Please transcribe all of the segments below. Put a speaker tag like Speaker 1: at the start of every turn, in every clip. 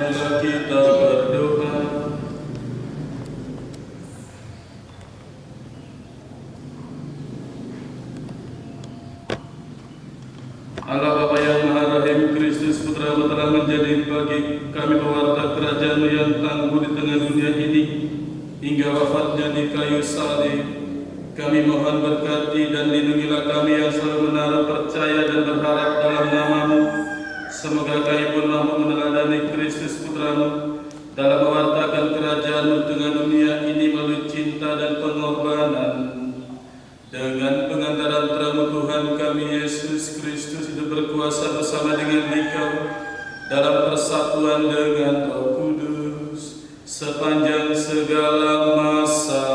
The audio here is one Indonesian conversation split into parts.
Speaker 1: marilah kita berdoa. Allah Bapa yang Maha Rahim, Kristus Putra-Mu telah menjadi bagi kami pewarta kerajaan-Mu yang tangguh di tengah dunia ini hingga wafatnya di kayu salib. Kami mohon berkati dan lindungilah kami yang selalu menaruh percaya dan berharap dalam nama-Mu. Semoga kami pun mampu meneladani Kristus Putra-Mu dalam mewartakan kerajaan-Mu di tengah dunia ini melalui cinta dan pengorbanan. Dengan pengantaran putra-Mu Tuhan kami Yesus Kristus hidup berkuasa bersama dengan Dikau dalam persatuan dengan Roh Kudus sepanjang segala masa.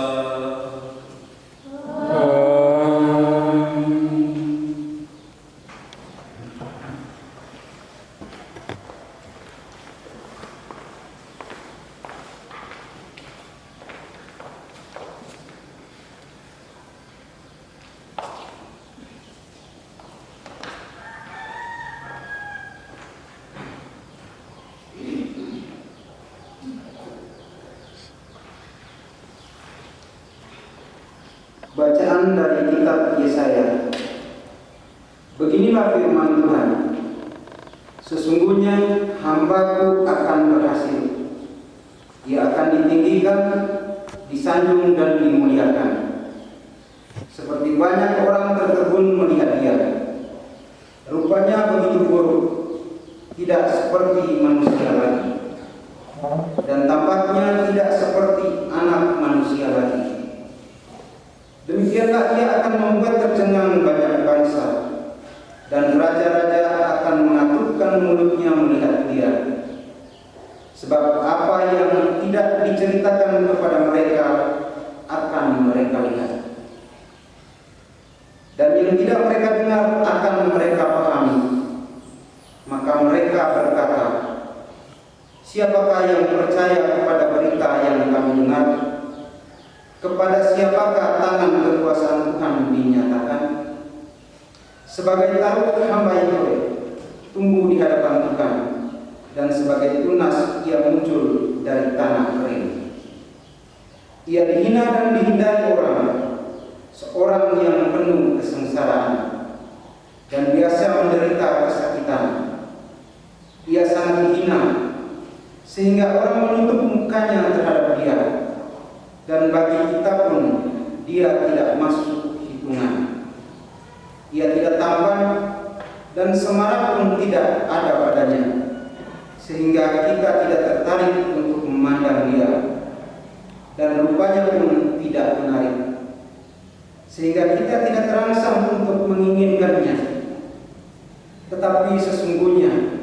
Speaker 2: Bacaan dari kitab Yesaya. Beginilah firman Tuhan. Sesungguhnya hamba-Ku akan berhasil. Ia akan ditinggikan, disanjung dan dimuliakan. Seperti banyak orang tertegun melihat dia. Rupanya begitu buruk, tidak seperti manusia lagi. Dan tampaknya tidak seperti anak manusia lagi. Demikianlah ia akan membuat tercengang banyak bangsa, dan raja-raja akan mengatupkan mulutnya melihat dia. Sebab apa yang tidak diceritakan kepada mereka akan mereka lihat, dan yang tidak mereka dengar akan mereka pahami. Maka mereka berkata, siapakah yang percaya kepada berita yang kami dengar? Kepada siapakah tangan kekuasaan Tuhan dinyatakan? Sebagai taruh hamba Yahweh tumbuh di hadapan Tuhan, dan sebagai tunas ia muncul dari tanah kering. Ia dihina dan dihindari orang, seorang yang penuh kesengsaraan dan biasa menderita kesakitan. Ia sangat dihina sehingga orang menutup mukanya terhadap dia, dan bagi kita pun dia tidak masuk hitungan. Ia tidak tampan dan semarak pun tidak ada padanya, sehingga kita tidak tertarik untuk memandang dia, dan rupanya pun tidak menarik, sehingga kita tidak terangsang untuk menginginkannya. Tetapi sesungguhnya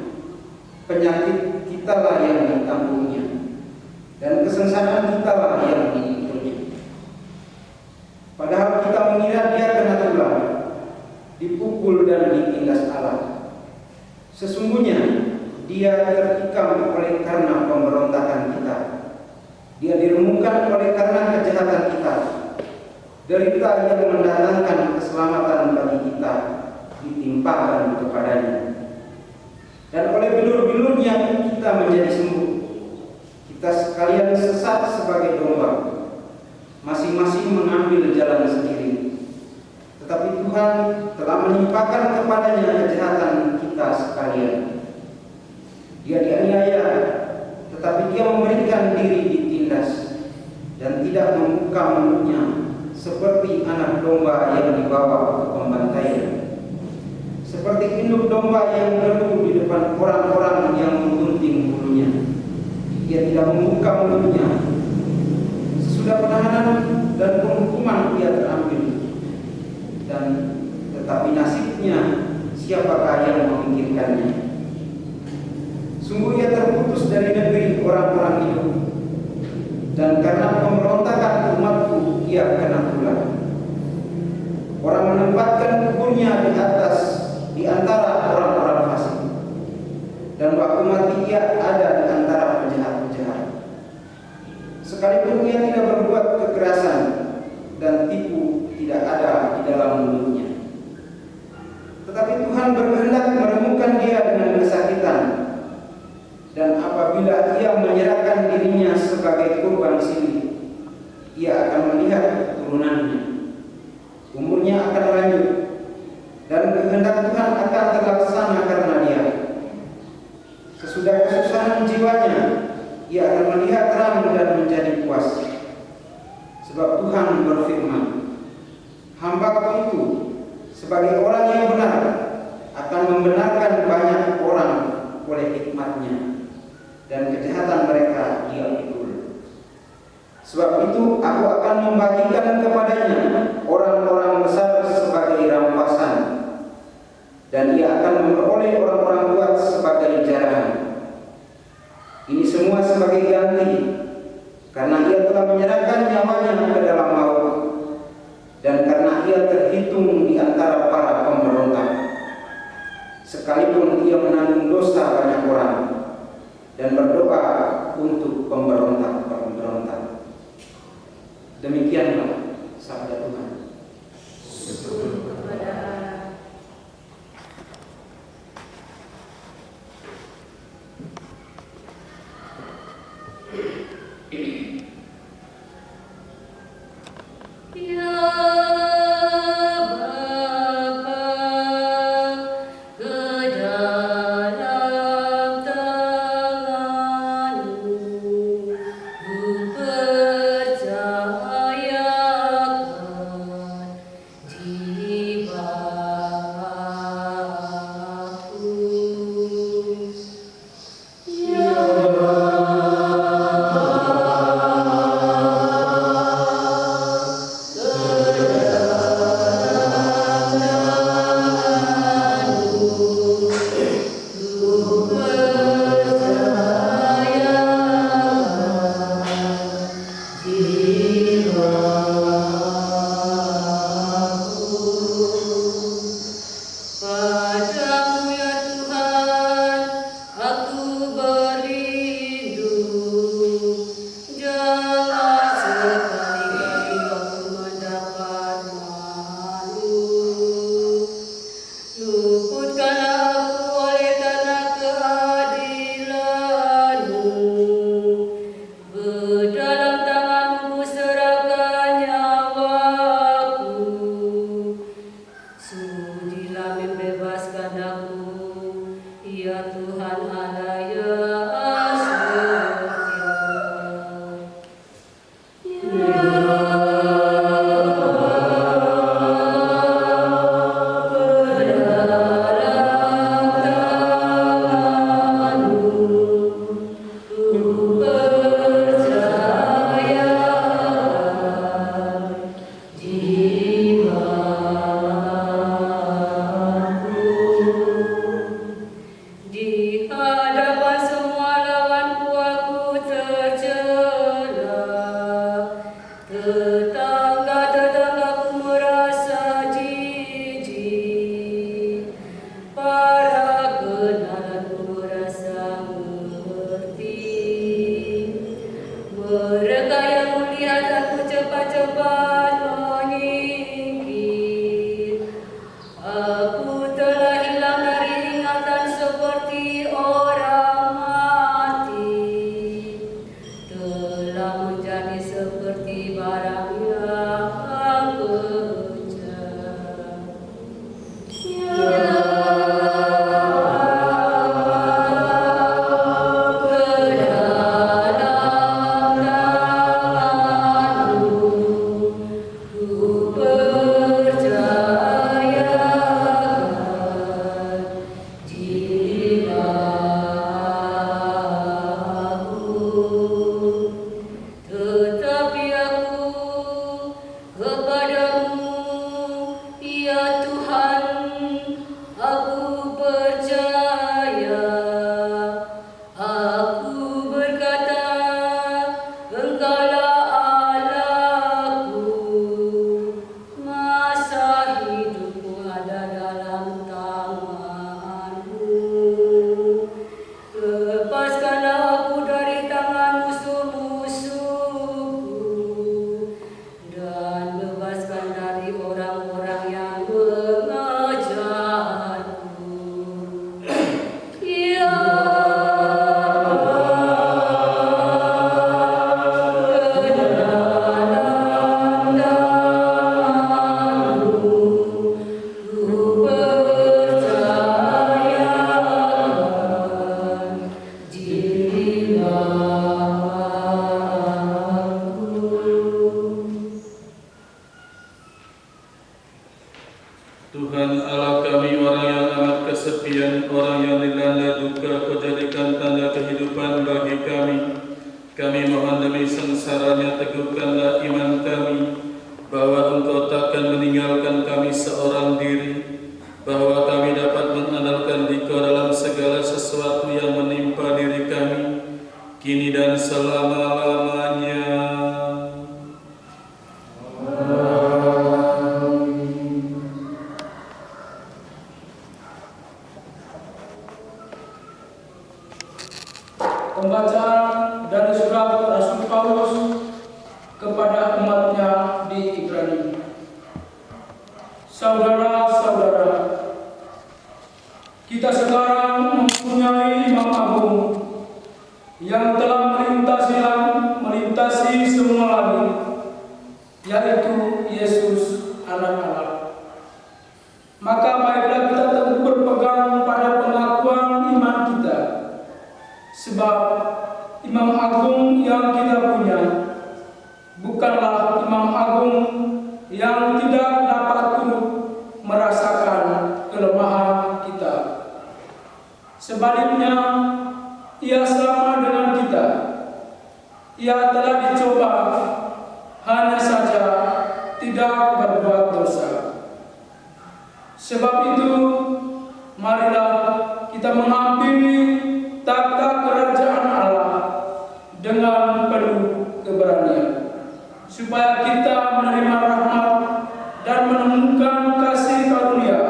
Speaker 2: penyakit kitalah yang ditanggungnya, dan kesengsaraan kitalah yang diikulnya. Padahal kita mengira dia kena tulah, dipukul dan ditindas Allah. Sesungguhnya dia tertikam oleh karena pemberontakan kita. Dia diremukkan oleh karena kejahatan kita. Derita yang mendatangkan keselamatan bagi kita ditimpakan kepadanya. Dan oleh bilur-bilurnya kita menjadi sembuh. Kita sekalian sesat sebagai domba, masing-masing mengambil jalan sendiri. Tetapi Tuhan telah menimpakan kepadanya kejahatan kita sekalian. Dia dianiaya, tetapi dia memberikan diri ditindas, dan tidak membuka mulutnya seperti anak domba yang dibawa ke pembantaian. Seperti induk domba yang berlutut di depan orang-orang yang menggunting bulunya, ia tidak membuka mulutnya. Sesudah penahanan dan penghukuman ia terambil, dan tetapi nasibnya siapakah yang memikirkannya? Sungguh ia terputus dari negeri orang-orang hidup, dan karena pemberontakan umatku ia kena tulah. Orang menempatkan kuburnya di antara orang-orang fasik, dan waktu mati ia ada di antara penjahat-penjahat. Sekalipun ia tidak berbuat kekerasan, dan tipu tidak ada di dalam mulutnya. Tetapi Tuhan berkehendak menemukan dia dengan kesakitan, dan apabila sebagai kurban silih, ia akan melihat keturunannya. Umurnya akan lanjut, dan kehendak Tuhan akan terlaksana karena dia. Sesudah kesusahan jiwanya, ia akan melihat terang dan menjadi puas. Sebab Tuhan berfirman, hamba-Ku itu sebagai orang yang benar akan membenarkan banyak orang oleh hikmat-Nya, dan kejahatan mereka Dia pikul. Sebab itu Aku akan membagikan kepadanya orang-orang besar sebagai rampasan, dan ia akan memperoleh orang-orang kuat sebagai jarahan. Ini semua sebagai ganti, karena ia telah menyerahkan nyawanya ke dalam maut, dan karena ia terhitung di antara para pemberontak. Sekalipun ia menanggung dosa banyak orang, dan berdoa untuk pemberontak-pemberontak. Demikianlah sabda Tuhan.
Speaker 3: Aku telah hilang dari ingatan seperti orang
Speaker 1: jadikan tanda kehidupan bagi kami. Kami mohon demi sengsaranya teguhkanlah iman kami, bahwa Engkau takkan meninggalkan kami seorang diri, bahwa kami dapat mengandalkan Dikau dalam segala sesuatu yang menimpa diri kami, kini dan selama-lamanya.
Speaker 3: Pembacaan dari surat Rasul Paulus kepada umatnya di Ibrani. Saudara-saudara, kita sekarang mempunyai Imam Agung yang telah melintasi semua langit, yaitu Yesus Anak Allah. Maka baiklah kita teguh berpegang pada pengakuan iman kita, sebab Imam Agung yang kita punya bukanlah Imam Agung yang tidak dapat turut merasakan kelemahan kita. Sebaliknya, Ia sama dengan kita. Ia telah dicoba, hanya saja tidak berbuat dosa. Sebab itu, marilah kita menghampiri takhta kerajaan Allah dengan penuh keberanian, supaya kita menerima rahmat dan menemukan kasih karunia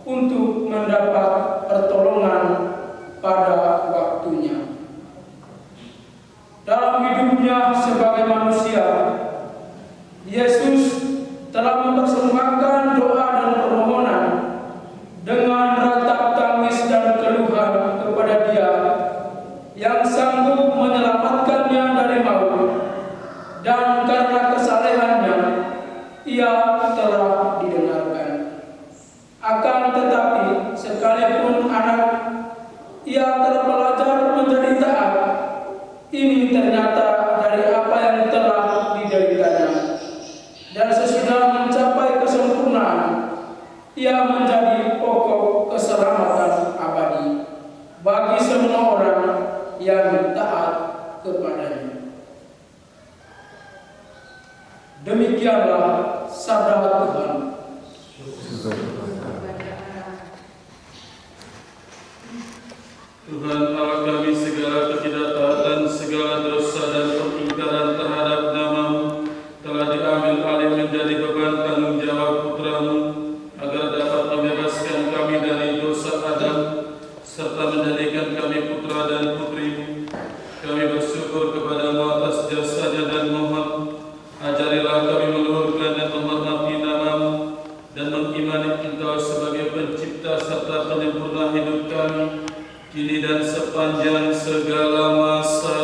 Speaker 3: untuk mendapat pertolongan pada waktunya. Dalam hidupnya sebagai manusia, Yesus telah mempersembahkan doa dan permohonan dengan ratap tangis dan keluhan kepada Dia yang sanggup menyelamatkannya dari maut, dan karena kesalehannya Ia telah didengarkan. Akan tetapi sekalipun anak Ia telah belajar menjadi taat, ini ternyata dari apa yang telah dideritanya. Dan sesudah mencapai kesempurnaan, Ia menjadi pokok keselamatan abadi bagi semua orang yang taat kepadanya. Demikianlah sabda Tuhan.
Speaker 1: Tuhan Allah kami, segala ketidaktaatan, segala dosa dan pengingkaran terhadap nama-Mu telah diambil alih menjadi beban tanggung jawab Putra-Mu, agar dapat membebaskan kami dari dosa Adam, serta menjadikan kami putra dan putri-Mu. Kami bersyukur kepada-Mu atas jasanya dan mohon, ajarilah kami meluhurkan dan menghormati nama-Mu, dan mengimani Engkau sebagai pencipta serta penyempurna hidup kami, kini dan sepanjang segala masa.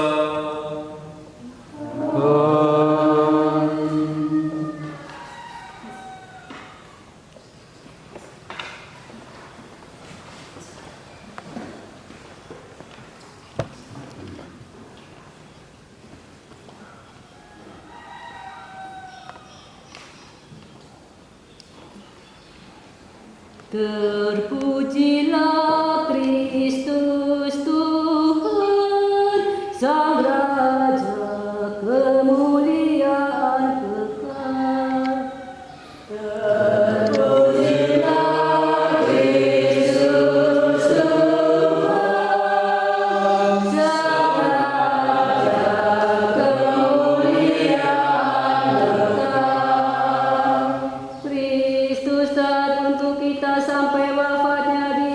Speaker 4: Terpujilah Kristus Tuhan, Sang Raja kemuliaan kekal. Terpujilah Kristus Tuhan, Sang Raja kemuliaan kekal. Kristus taat untuk kita sampai wafatnya di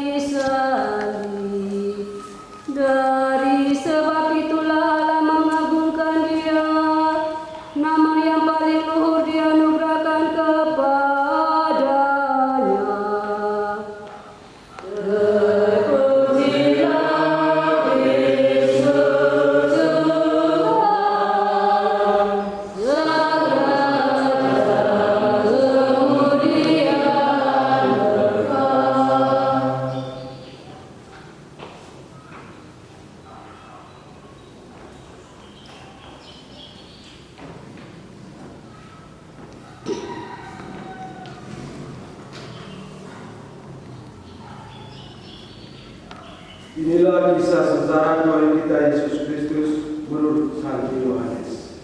Speaker 5: Inilah kisah sejarah Tuhan kita Yesus Kristus menurut Santo Yohanes.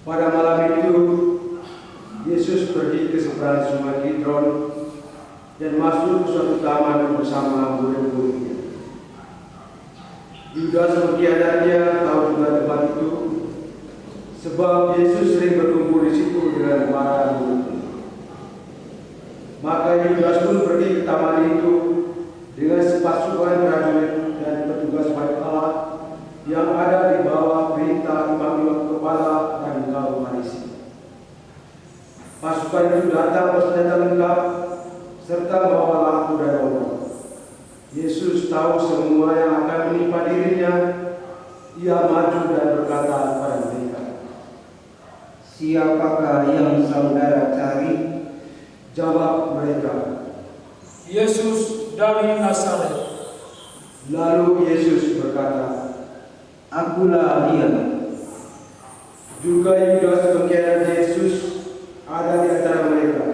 Speaker 5: Pada malam itu, Yesus pergi ke seberang sungai Kidron dan masuk ke suatu taman bersama murid-muridnya. Yudas mengkhianatinya tahu juga tempat itu, sebab Yesus sering berkumpul di situ dengan para murid. Maka Yudas pun pergi ke taman itu dengan sepasukan prajurit dan petugas bait Allah yang ada di bawah perintah imam-imam kepala dan kaum Farisi. Pasukan itu datang bersenjata lengkap serta membawa lampu dan obor. Yesus tahu semua yang akan menimpa dirinya. Ia maju dan berkata kepada mereka,
Speaker 2: "Siapakah yang saudara cari?"
Speaker 5: Jawab mereka,
Speaker 3: Yesus dari Nazaret.
Speaker 5: Lalu Yesus berkata,
Speaker 2: "Akulah dia."
Speaker 5: juga Yudas pengkhianat Yesus ada di antara mereka.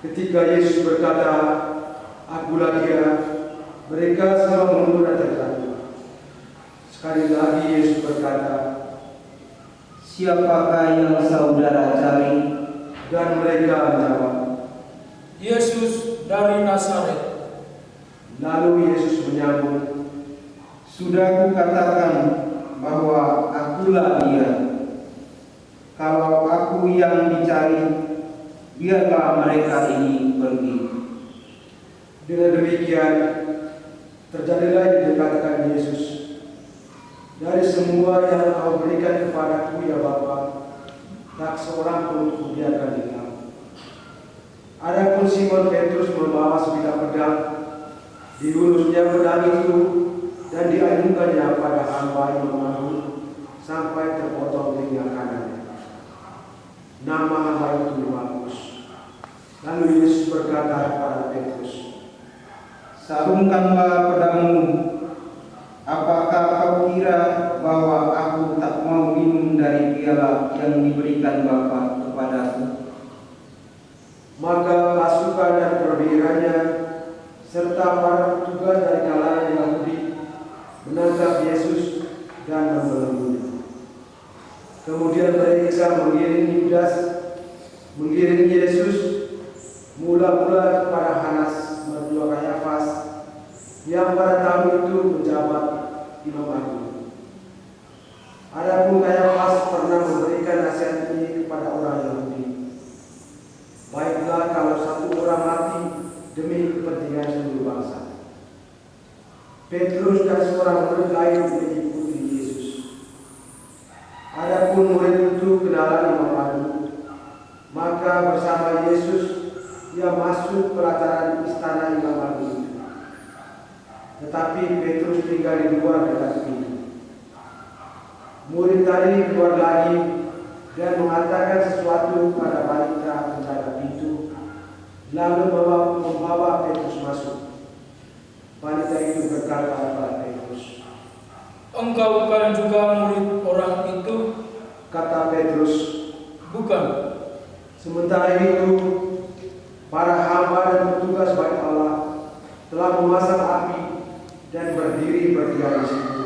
Speaker 5: Ketika Yesus berkata, "Akulah dia," mereka semua mundur dan terjatuh. Sekali lagi Yesus berkata,
Speaker 2: "Siapakah yang saudara cari?"
Speaker 5: dan mereka menjawab,
Speaker 3: Yesus dari Nazaret.
Speaker 5: Lalu Yesus menyambung,
Speaker 2: "Sudah kukatakan bahwa akulah dia. Kalau aku yang dicari, biarlah mereka ini pergi."
Speaker 5: Dengan demikian, terjadilah yang dikatakan Yesus, "Dari semua yang Kau berikan kepadaku ya Bapa, tak seorang pun kubiarkan hilang." Adapun Simon Petrus membawa sebilah pedang, diulusnya pedang itu dan diayunkannya pada hamba Imam Agung sampai terpotong telinga kanannya. Nama hamba itu Malkus. Lalu Yesus berkata kepada Petrus,
Speaker 2: "Sarungkanlah pedangmu. Apakah kau kira bahwa aku tak mau minum dari piala yang diberikan Bapa kepadaku?"
Speaker 5: Maka pasukan dan perwiranya serta para petugas dari kalangan Yahudi menangkap Yesus dan membelenggunya. Kemudian mereka mengiring Yesus mula-mula kepada Hanas mertua Kayafas yang pada tahun itu menjabat Imam Agung. Adapun Kayafas pernah memberikan nasihat ini kepada orang Yahudi, "Baiklah kalau satu orang mati demi kepentingan seluruh bangsa." Petrus dan seorang murid lain mengikuti Yesus. Adapun murid itu kenalan Imam Agung, maka bersama Yesus ia masuk pelataran istana Imam Agung itu. Tetapi Petrus tinggal di luar dekat pintu. Murid tadi keluar lagi dan mengatakan sesuatu pada wanita penjaga pintu, lalu membawa Petrus masuk. Wanita itu berkata kepada Petrus,
Speaker 3: Engkau bukan juga murid orang itu?
Speaker 5: Kata Petrus,
Speaker 3: Bukan.
Speaker 5: Sementara itu, para hamba dan petugas bait Allah telah memasang api dan berdiri berdiam di situ,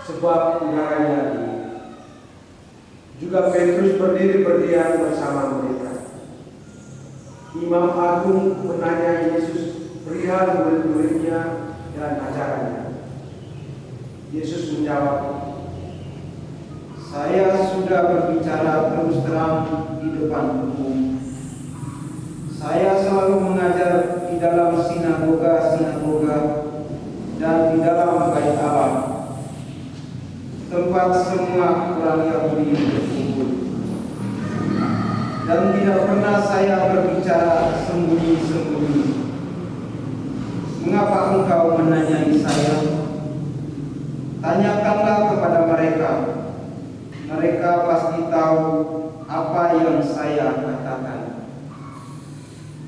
Speaker 5: sebab udaranya dingin. Juga Petrus berdiri berdiam bersama mereka. Imam Agung menanya Yesus perihal murid-muridnya dan ajarannya. Yesus menjawab,
Speaker 2: "Saya sudah berbicara terus terang di depan umum. Saya selalu mengajar di dalam sinagoga-sinagoga dan di dalam bait Allah, tempat semua orang Yahudi berkumpul. Dan tidak pernah saya berbicara sembunyi-sembunyi. Mengapa engkau menanyai saya? Tanyakanlah kepada mereka. Mereka pasti tahu apa yang saya katakan."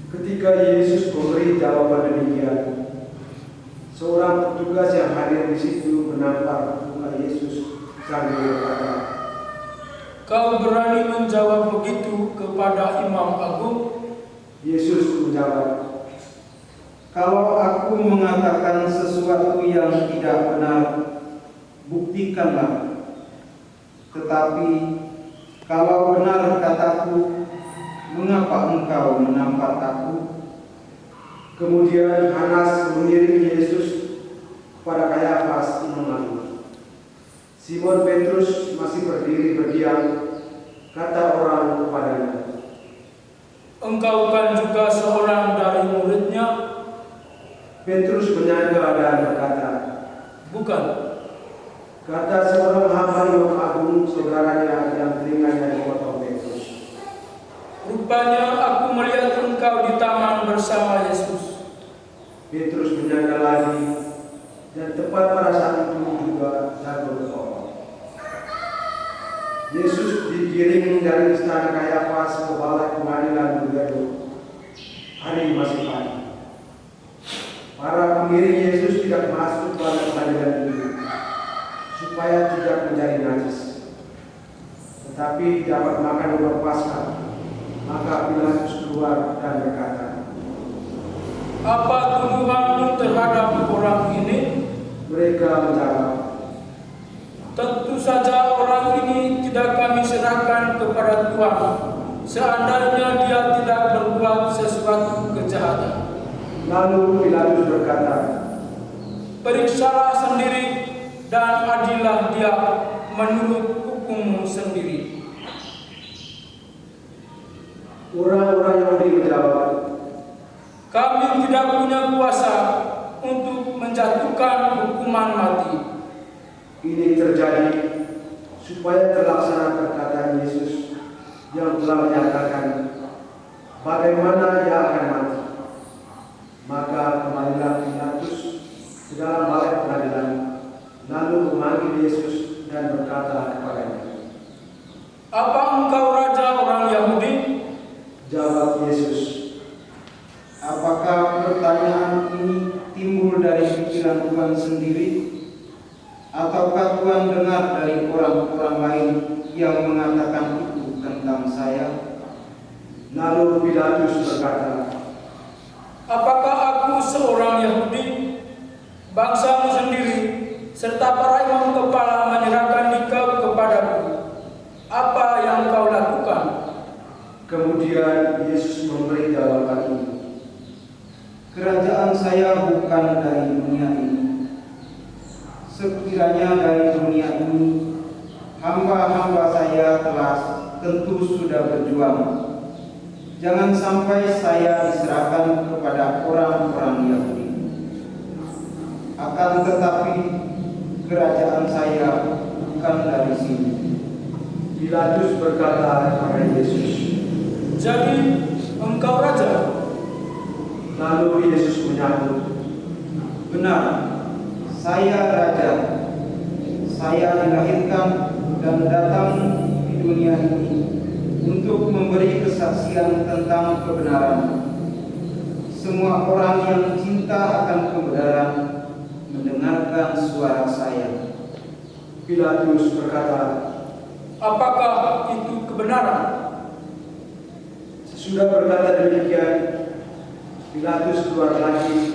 Speaker 5: ketika Yesus memberi jawaban demikian, seorang petugas yang hadir di situ menampar muka Yesus sambil berkata,
Speaker 3: Kau berani menjawab begitu kepada Imam Agung?
Speaker 5: Yesus menjawab,
Speaker 2: Kalau aku mengatakan sesuatu yang tidak benar, buktikanlah. Tetapi kalau benar kataku, mengapa engkau menampar aku?
Speaker 5: Kemudian Hanas mengiring Yesus kepada Kayafas, imam agung. Simon Petrus masih berdiri berdiam. Kata orang kepadanya,
Speaker 3: Engkau kan juga seorang dari muridnya?
Speaker 5: Petrus menyangka dan berkata,
Speaker 3: Bukan.
Speaker 5: kata seorang hamba imam agung saudaranya yang telinganya dipotong Petrus.
Speaker 3: Rupanya aku melihat engkau di taman bersama Yesus.
Speaker 5: Petrus menyangka lagi, dan tepat pada saat itu juga jatuh berkorban. Yesus digiring dari istana Kayafas ke balai pengadilan Begitu. Hari masih pagi. Para pengiring Yesus tidak masuk balai pengadilan itu supaya tidak menjadi najis, tetapi dapat makan buah Paskah. Maka Pilatus keluar dan berkata,
Speaker 3: Apa tuduhanmu terhadap orang ini?
Speaker 5: mereka menjawab,
Speaker 3: Tentu saja orang ini tidak kami serahkan kepada Tuhan, seandainya dia tidak berbuat sesuatu kejahatan.
Speaker 5: lalu Pilatus berkata,
Speaker 3: Periksalah sendiri dan adillah dia menurut hukummu sendiri.
Speaker 5: orang-orang Yahudi menjawab,
Speaker 3: Kami tidak punya kuasa untuk menjatuhkan hukuman mati.
Speaker 5: ini terjadi supaya terlaksana perkataan Yesus yang telah menyatakan bagaimana ia akan mati. Maka kembalilah Pilatus ke dalam balai pengadilan, lalu memanggil Yesus dan berkata kepadanya,
Speaker 3: Apa engkau raja orang Yahudi?
Speaker 5: jawab Yesus,
Speaker 2: Apakah pertanyaan ini timbul dari pikiran Tuhan sendiri? Ataukah Tuhan dengar dari orang-orang lain yang mengatakan itu tentang saya?
Speaker 5: lalu Pilatus berkata,
Speaker 3: Apakah aku seorang Yahudi? Bangsamu sendiri serta para imam kepala menyerahkan dikau kepadaku. Apa yang kau lakukan?
Speaker 5: kemudian Yesus memberi jawaban ini,
Speaker 2: Kerajaan saya bukan dari dunia ini. Sekiranya dari dunia ini, hamba-hamba saya telah tentu sudah berjuang. Jangan sampai saya diserahkan kepada orang-orang Yahudi. Akan tetapi, kerajaan saya bukan dari sini.
Speaker 5: Pilatus berkata kepada Yesus.
Speaker 3: Jadi engkau raja?
Speaker 5: Lalu Yesus menyahut,
Speaker 2: Benar, saya raja. Saya dilahirkan dan datang di dunia ini untuk memberi kesaksian tentang kebenaran. Semua orang yang cinta akan kebenaran mendengarkan suara saya.
Speaker 5: Pilatus berkata,
Speaker 3: Apakah itu kebenaran?
Speaker 5: sesudah berkata demikian, Pilatus keluar lagi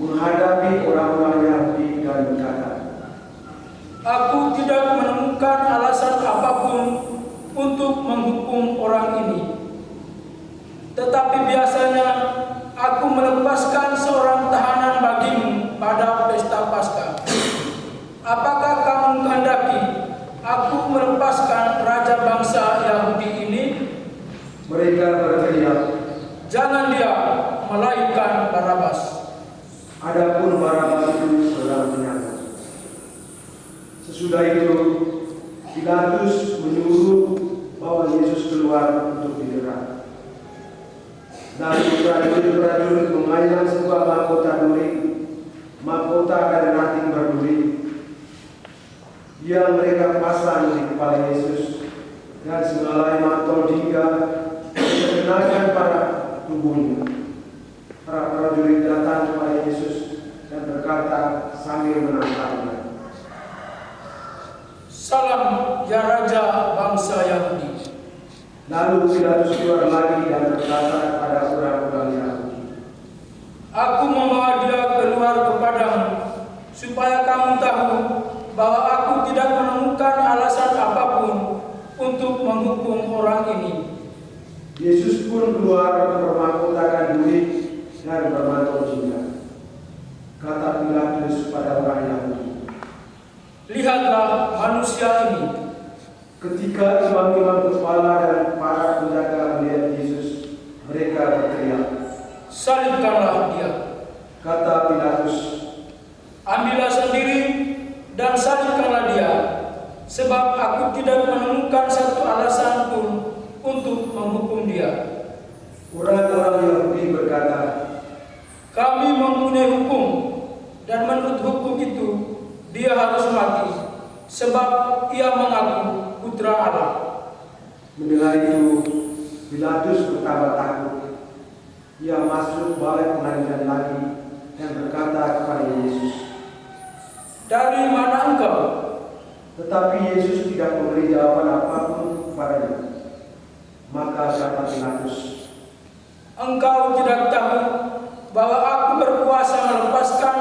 Speaker 5: menghadapi orang-orang Yahudi dan berkata,
Speaker 3: Aku tidak menemukan alasan apapun untuk menghukum orang ini. Tetapi biasanya aku melepaskan seorang tahanan bagimu pada pesta Paskah. Apakah kamu kehendaki aku melepaskan raja bangsa Yahudi ini?
Speaker 5: mereka berteriak,
Speaker 3: Jangan dia, melainkan Barabas.
Speaker 5: adapun Barabas itu sedang menyangka. Sesudah itu, Pilatus menyuruh bahwa Yesus keluar untuk didera. Dan prajurit-prajurit mengayak sebuah mahkota duri, mahkota dari ranting berduri, yang mereka pasang di kepala Yesus, dan sehelai mantel jingga dikenakan pada tubuhnya. Para prajurit datang kepada Yesus dan berkata sambil menantangnya,
Speaker 3: Salam ya Raja bangsa Yahudi.
Speaker 5: Lalu Pilatus keluar lagi dan berkata kepada orang-orang Yahudi,
Speaker 3: Aku membawa dia keluar kepadamu, supaya kamu tahu bahwa aku tidak menemukan alasan apapun untuk menghukum orang ini.
Speaker 5: Yesus pun keluar bermahkotakan duit dan bermantul jingga. Kata Pilatus pada orang Yahudi,
Speaker 3: Lihatlah manusia ini.
Speaker 5: ketika imam-imam kepala dan para penjaga melihat Yesus, mereka berteriak,
Speaker 3: Salibkanlah dia.
Speaker 5: kata Pilatus,
Speaker 3: Ambillah sendiri dan salibkanlah dia, sebab aku tidak menemukan satu alasan pun untuk menghukum dia.
Speaker 5: orang-orang Yahudi berkata,
Speaker 3: Kami mempunyai hukum, dan menurut hukum itu dia harus mati, sebab ia mengaku putra Allah.
Speaker 5: mendengar itu, Pilatus bertambah takut. Ia masuk balai pengadilan lagi dan berkata kepada Yesus,
Speaker 3: Dari mana engkau?
Speaker 5: tetapi Yesus tidak memberi jawaban apapun kepadanya. Maka kata Pilatus,
Speaker 3: Engkau tidak tahu bahwa aku berkuasa melepaskan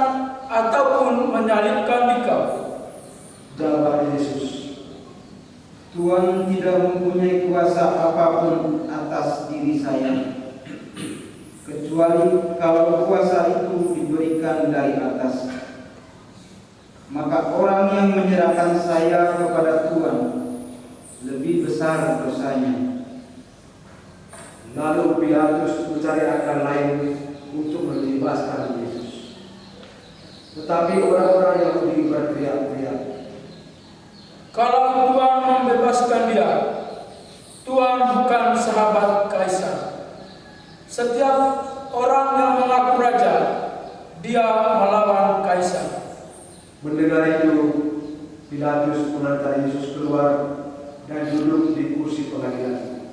Speaker 3: ataupun menyalibkan dikau.
Speaker 5: jawab Yesus,
Speaker 2: Tuhan tidak mempunyai kuasa apapun atas diri saya, kecuali kalau kuasa itu diberikan dari atas. Maka orang yang menyerahkan saya kepada Tuhan lebih besar dosanya.
Speaker 5: Lalu Pilatus mencari akal lain untuk membebaskan Yesus. Tetapi orang-orang Yahudi berteriak-teriak,
Speaker 3: Kalau Tuhan membebaskan dia, Tuhan bukan sahabat Kaisar. Setiap orang yang mengaku raja, dia melawan Kaisar.
Speaker 5: mendengar itu, Pilatus mengantar Yesus keluar dan duduk di kursi pengadilan,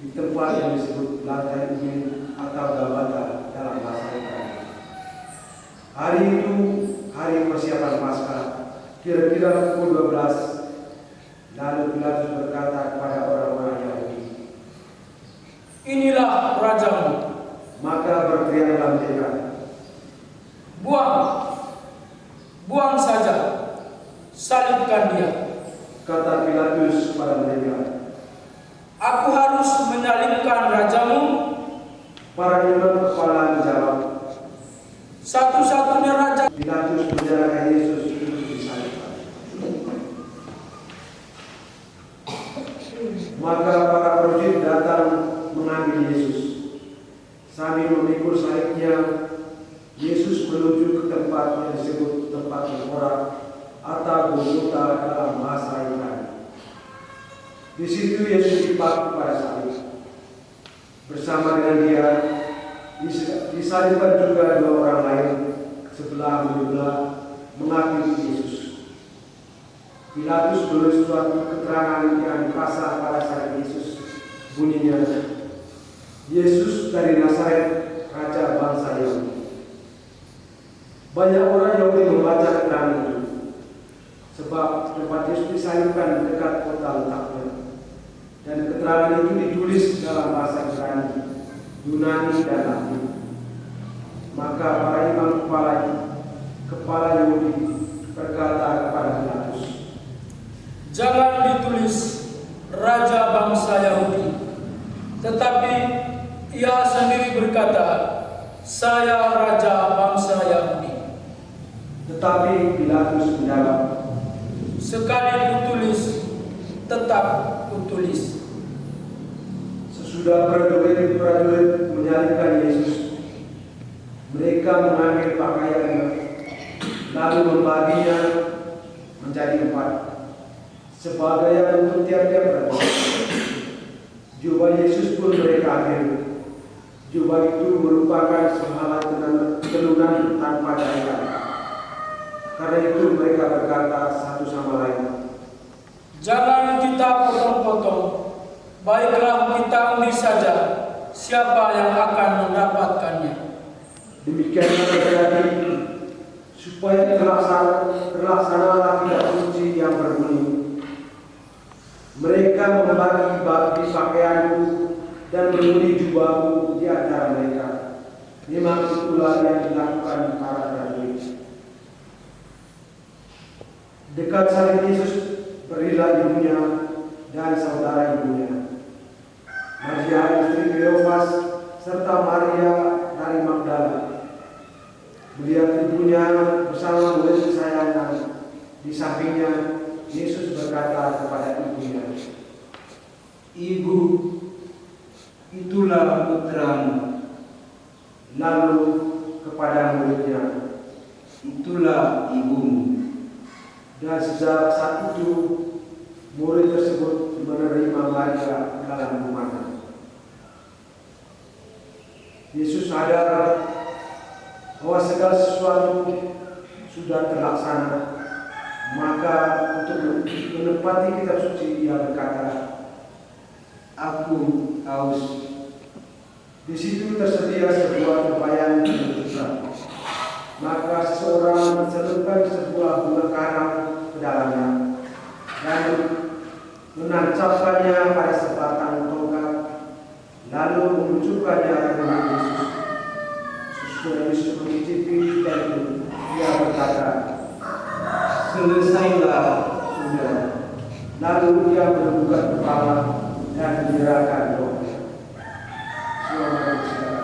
Speaker 5: di tempat yang disebut lantai umum atau Gabata dalam bahasa Ibrani. Hari itu hari persiapan Paskah, kira-kira pukul 12. Lalu Pilatus berkata kepada orang-orang Yahudi,
Speaker 3: Inilah rajamu.
Speaker 5: maka berteriaklah mereka,
Speaker 3: Buang saja, salibkan dia.
Speaker 5: kata Pilatus kepada mereka,
Speaker 3: Aku harus menyalibkan rajamu.
Speaker 5: para imam kepala menjawab,
Speaker 3: Satu-satunya raja.
Speaker 5: Pilatus menyerahkan Yesus untuk disalibkan. Maka para prajurit datang mengambil Yesus. Sambil memikul salibnya, Yesus menuju ke tempat yang disebut tempat tengkorak atau Golgota dalam bahasa Ibrani. Di situ Yesus dipaku pada salib. Bersama dengan dia disalibkan juga dua orang lain sebelah menyebelah mengakui Yesus. Pilatus menulis suatu keterangan yang dipasang pada salib Yesus. Bunyinya, Yesus dari Nazaret, Raja bangsa Yahudi. Banyak orang Yahudi membaca keterangan itu, sebab tempat Yesus disalibkan dekat kota letaknya. Dan keterangan itu ditulis dalam bahasa Ibrani, Yunani dan Latin. Maka para imam kepala Yahudi berkata kepada Pilatus,
Speaker 3: Jangan ditulis Raja bangsa Yahudi, tetapi ia sendiri berkata, Saya Raja bangsa Yahudi.
Speaker 5: tetapi Pilatus menjawab,
Speaker 3: Sekali kutulis, tetap kutulis.
Speaker 5: sesudah prajurit menyalibkan Yesus, mereka mengambil pakaiannya, lalu membaginya menjadi 4, sebagai untuk tiap-tiap prajurit. Jubah Yesus pun mereka ambil. Jubah itu merupakan sehelai tenunan tanpa daya. Karena itu mereka berkata satu sama lain,
Speaker 3: Jangan kita potong-potong, baiklah kita undi saja siapa yang akan mendapatkannya.
Speaker 5: demikianlah terjadi supaya terlaksanalah kitab suci yang berbunyi, Mereka membagi-bagi pakaianku dan mengundi jubahku di antara mereka. Memang itulah yang dilakukan para prajurit. Dekat salib Yesus berdirilah ibunya dan saudara ibunya, Maria istri Kleopas serta Maria dari Magdala. Melihat ibunya bersama murid kesayangan di sampingnya, Yesus berkata kepada ibunya, "Ibu, itulah putramu." Lalu kepada muridnya, "Itulah ibumu." Dan sejak saat itu murid tersebut menerima Maria dalam rumahnya. Yesus sadar bahwa segala sesuatu sudah terlaksana, maka untuk menepati kitab suci ia berkata, "Aku haus." Di situ tersedia sebuah tempayan yang maka seseorang mencelupkan sebuah bunga karang ke dalamnya dan menancapkannya pada sebatang tongkat, lalu menunjukkannya ke murid Yesus. Sesudah Yesus mencicipi dan dia berkata, "Selesailah sudah." Lalu dia menundukkan kepala dan menyerahkan rohnya. Selamat bersilakan.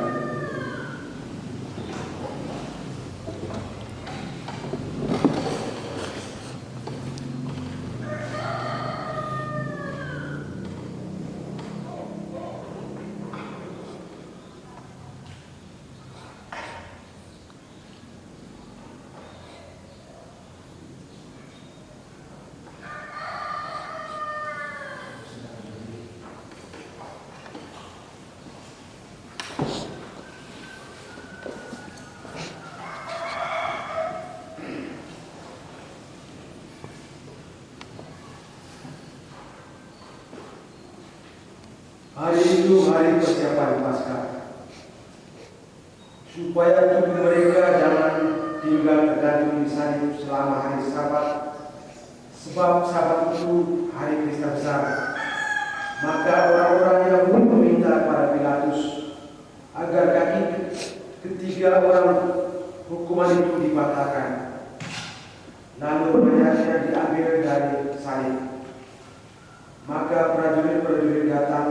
Speaker 5: Hari itu hari persiapan Paskah, supaya tubuh mereka jangan tinggal tergantung di salib selama hari Sabat, sebab Sabat itu hari pesta besar. Maka orang-orang Yahudi meminta kepada Pilatus agar kaki ketiga orang hukuman itu dipatahkan, lalu mayatnya diambil dari salib. Maka prajurit-prajurit datang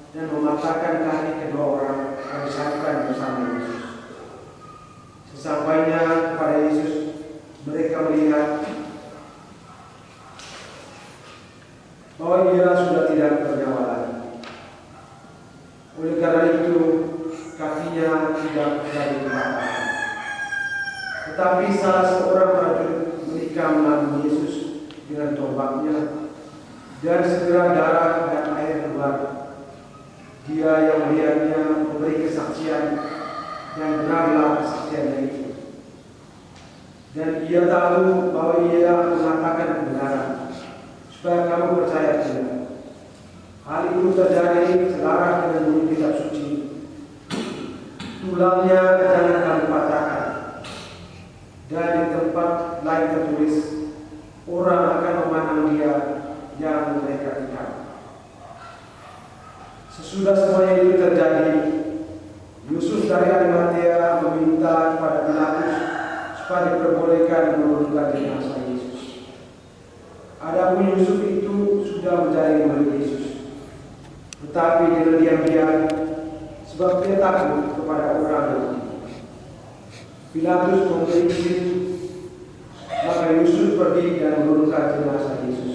Speaker 5: dan mematahkan kaki kedua orang yang disalibkan bersama Yesus. Sesampainya kepada Yesus, mereka melihat bahwa ia sudah tidak bernyawa lagi. Oleh karena itu, kakinya tidak bisa dipatahkan. Tetapi salah seorang prajurit menikam lambung Yesus dengan tombaknya, dan segera darah dan air keluar. Dia yang melihatnya memberi kesaksian, dan benarlah kesaksiannya itu. Dan ia tahu bahwa ia mengatakan kebenaran, supaya kamu percaya dia. Hal itu terjadi selaras dengan bunyi kitab suci. Tulangnya jangan kamu patahkan. Dan di tempat lain tertulis, orang akan memandang dia yang mereka tikam. Sesudah semuanya itu terjadi, Yusuf dari Arimatea meminta kepada Pilatus supaya diperbolehkan menurunkan jenazah Yesus. Adapun Yusuf itu sudah menjadi murid Yesus, tetapi dengan diam-diam, sebab dia takut kepada orang Yahudi. Pilatus memberi izin, maka Yusuf pergi dan menurunkan jenazah Yesus.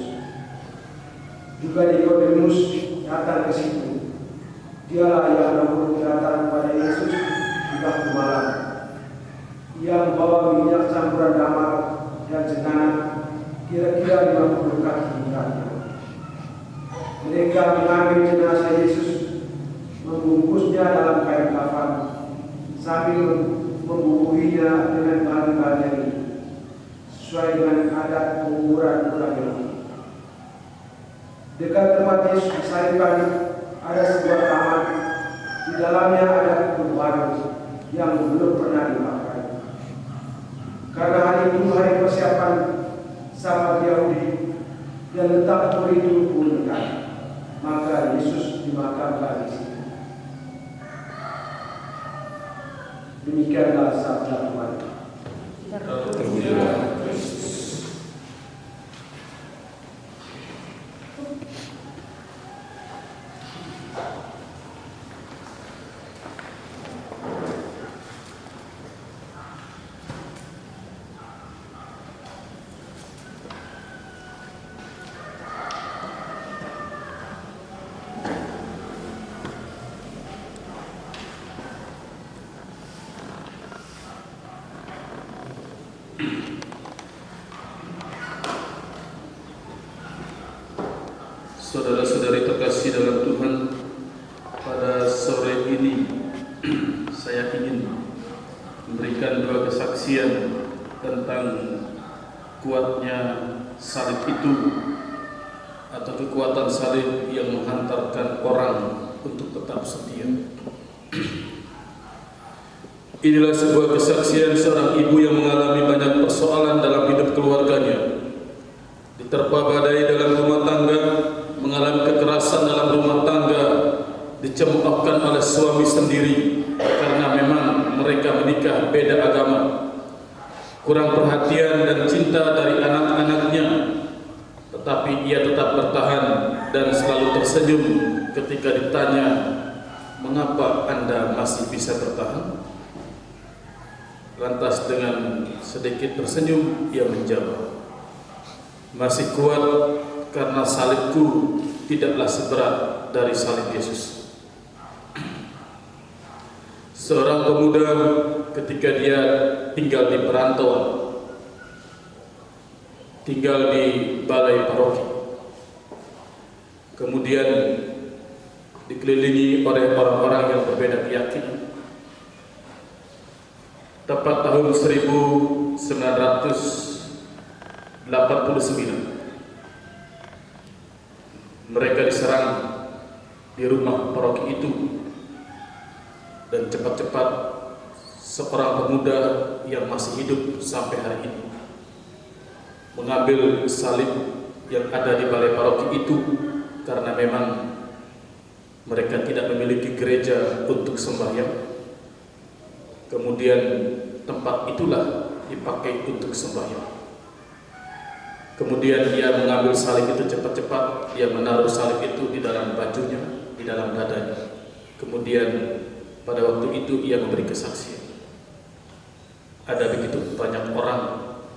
Speaker 5: Juga Nikodemus datang ke situ. Dialah yang dahulu datang kepada Yesus di waktu malam. Ia membawa minyak campuran damar dan cendana, kira-kira 50 kaki beratnya. Mereka mengambil jenazah Yesus, membungkusnya dalam kain kafan, sambil membubuhinya dengan bahan-bahan ini, sesuai dengan adat penguburan orang Yahudi. Dekat tempat Yesus disalibkan ada sebuah taman, di dalamnya ada kebun baru yang belum pernah dipakai. Karena hari itu hari persiapan Sabat Yahudi, dan letak puri itu pun dekat. Maka Yesus dimakamkan di situ. Demikianlah sabda Tuhan.
Speaker 1: Terpujilah Kristus. Saudara-saudari terkasih dalam Tuhan, pada sore ini saya ingin memberikan dua kesaksian tentang kuatnya salib itu atau kekuatan salib yang menghantarkan orang untuk tetap setia. Inilah sebuah kesaksian seorang ibu yang mengalami banyak persoalan dalam hidup keluarganya, diterpa badai dalam rumah tangga, mengalami kekerasan dalam rumah tangga, dicemoohkan oleh suami sendiri karena memang mereka menikah beda agama, kurang perhatian dan cinta dari anak-anaknya, tetapi ia tetap bertahan dan selalu tersenyum ketika ditanya, "Mengapa Anda masih bisa bertahan?" Lantas dengan sedikit tersenyum ia menjawab, "Masih kuat karena salibku tidaklah seberat dari salib Yesus." Seorang pemuda ketika dia tinggal di perantauan, tinggal di balai paroki, kemudian dikelilingi oleh orang-orang yang berbeda keyakinan. Tepat tahun 1989 mereka diserang di rumah paroki itu, dan cepat-cepat seorang pemuda yang masih hidup sampai hari ini mengambil salib yang ada di balai paroki itu karena memang mereka tidak memiliki gereja untuk sembahyang. Kemudian tempat itulah dipakai untuk sembahyang. Kemudian dia mengambil salib itu cepat-cepat, dia menaruh salib itu di dalam bajunya, di dalam dadanya. Kemudian pada waktu itu ia memberi kesaksian. Ada begitu banyak orang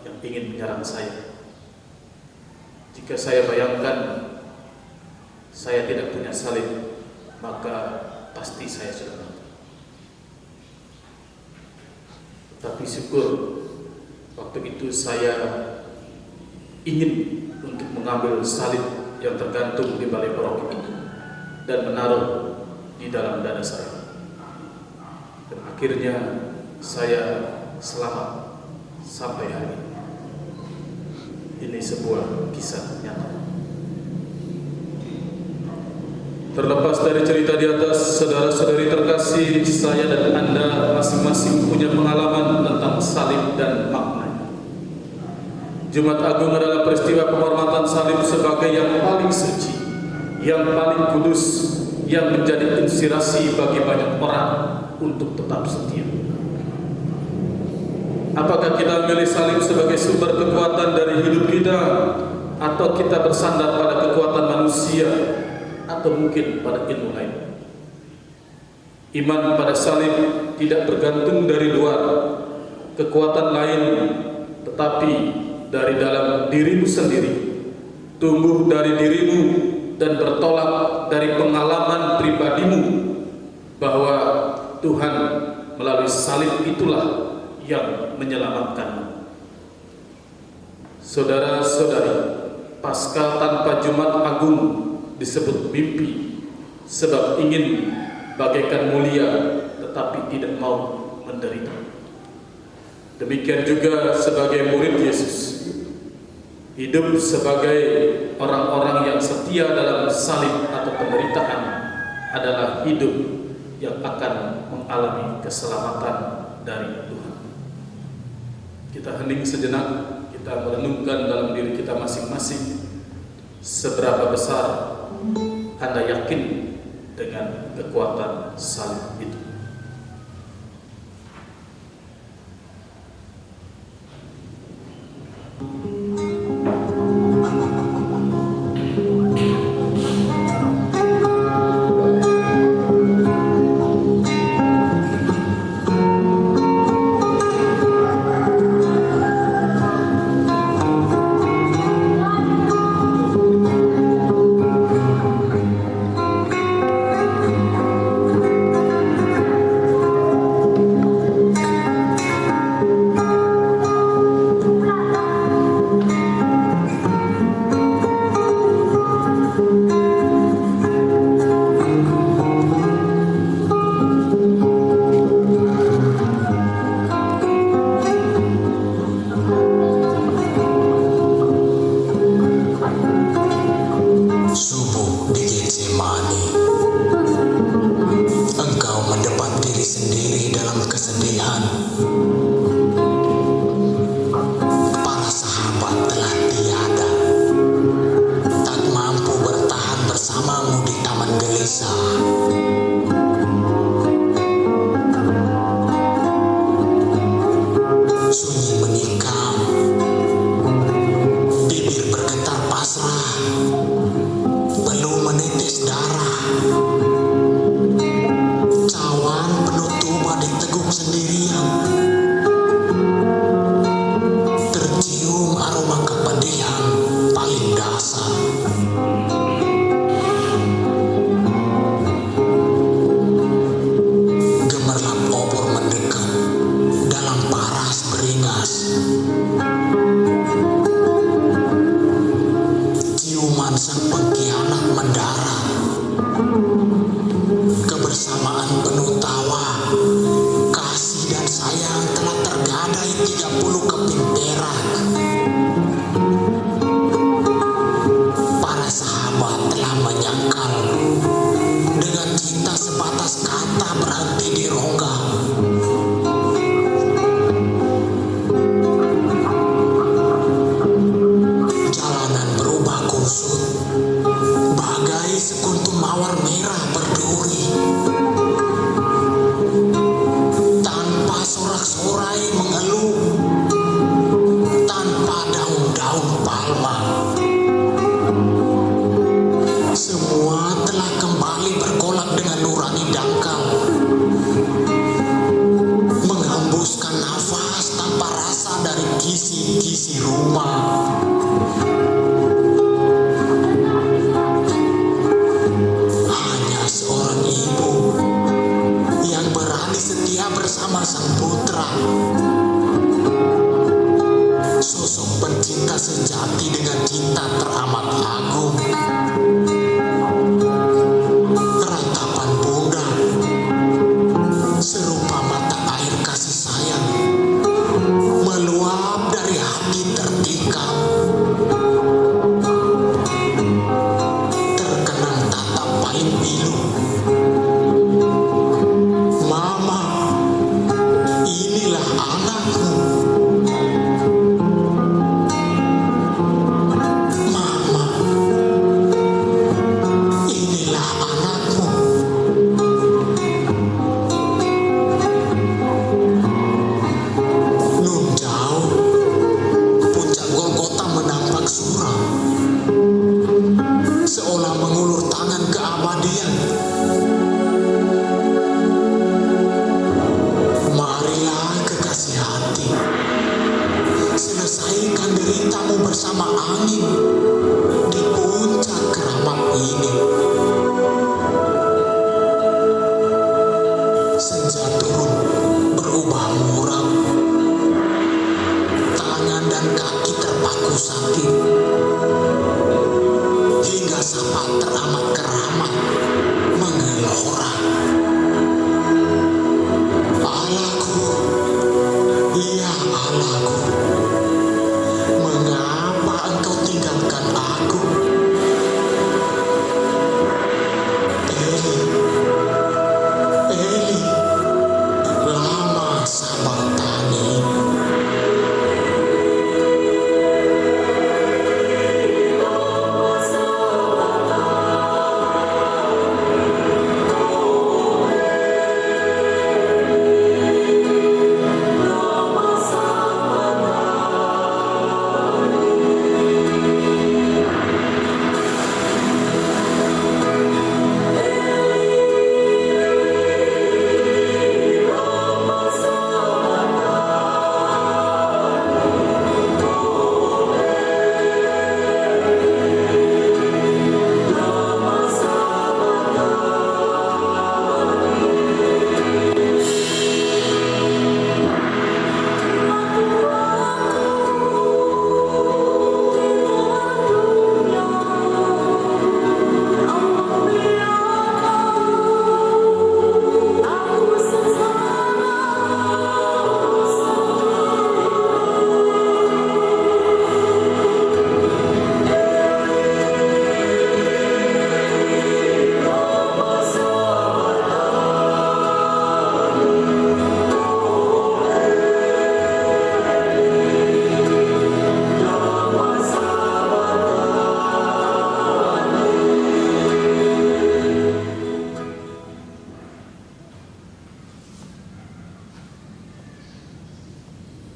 Speaker 1: yang ingin menyerang saya. Jika saya bayangkan saya tidak punya salib, maka pasti saya sudah mati. Tapi syukur waktu itu saya ingin untuk mengambil salib yang tergantung di balai paroki itu dan menaruh di dalam dada saya. Dan akhirnya saya selamat sampai hari ini. Ini sebuah kisah nyata. Terlepas dari cerita di atas, saudara-saudari terkasih, saya dan Anda masing-masing punya pengalaman tentang salib dan maknanya. Jumat Agung adalah peristiwa penghormatan salib sebagai yang paling suci, yang paling kudus, yang menjadi inspirasi bagi banyak orang untuk tetap setia. Apakah kita memilih salib sebagai sumber kekuatan dari hidup kita, atau kita bersandar pada kekuatan manusia, atau mungkin pada ilmu lain? Iman pada salib tidak bergantung dari luar, kekuatan lain, tetapi dari dalam dirimu sendiri, tumbuh dari dirimu dan bertolak dari pengalaman pribadimu bahwa Tuhan melalui salib itulah yang menyelamatkanmu. Saudara-saudari, Paskah tanpa Jumat Agung disebut mimpi, sebab ingin bagaikan mulia tetapi tidak mau menderita. Demikian juga sebagai murid Yesus, hidup sebagai orang-orang yang setia dalam salib atau penderitaan adalah hidup yang akan mengalami keselamatan dari Tuhan. Kita hening sejenak, kita merenungkan dalam diri kita masing-masing Seberapa besar Anda yakin dengan kekuatan salib itu?
Speaker 6: Semua telah kembali bergolak dengan nurani dangkal.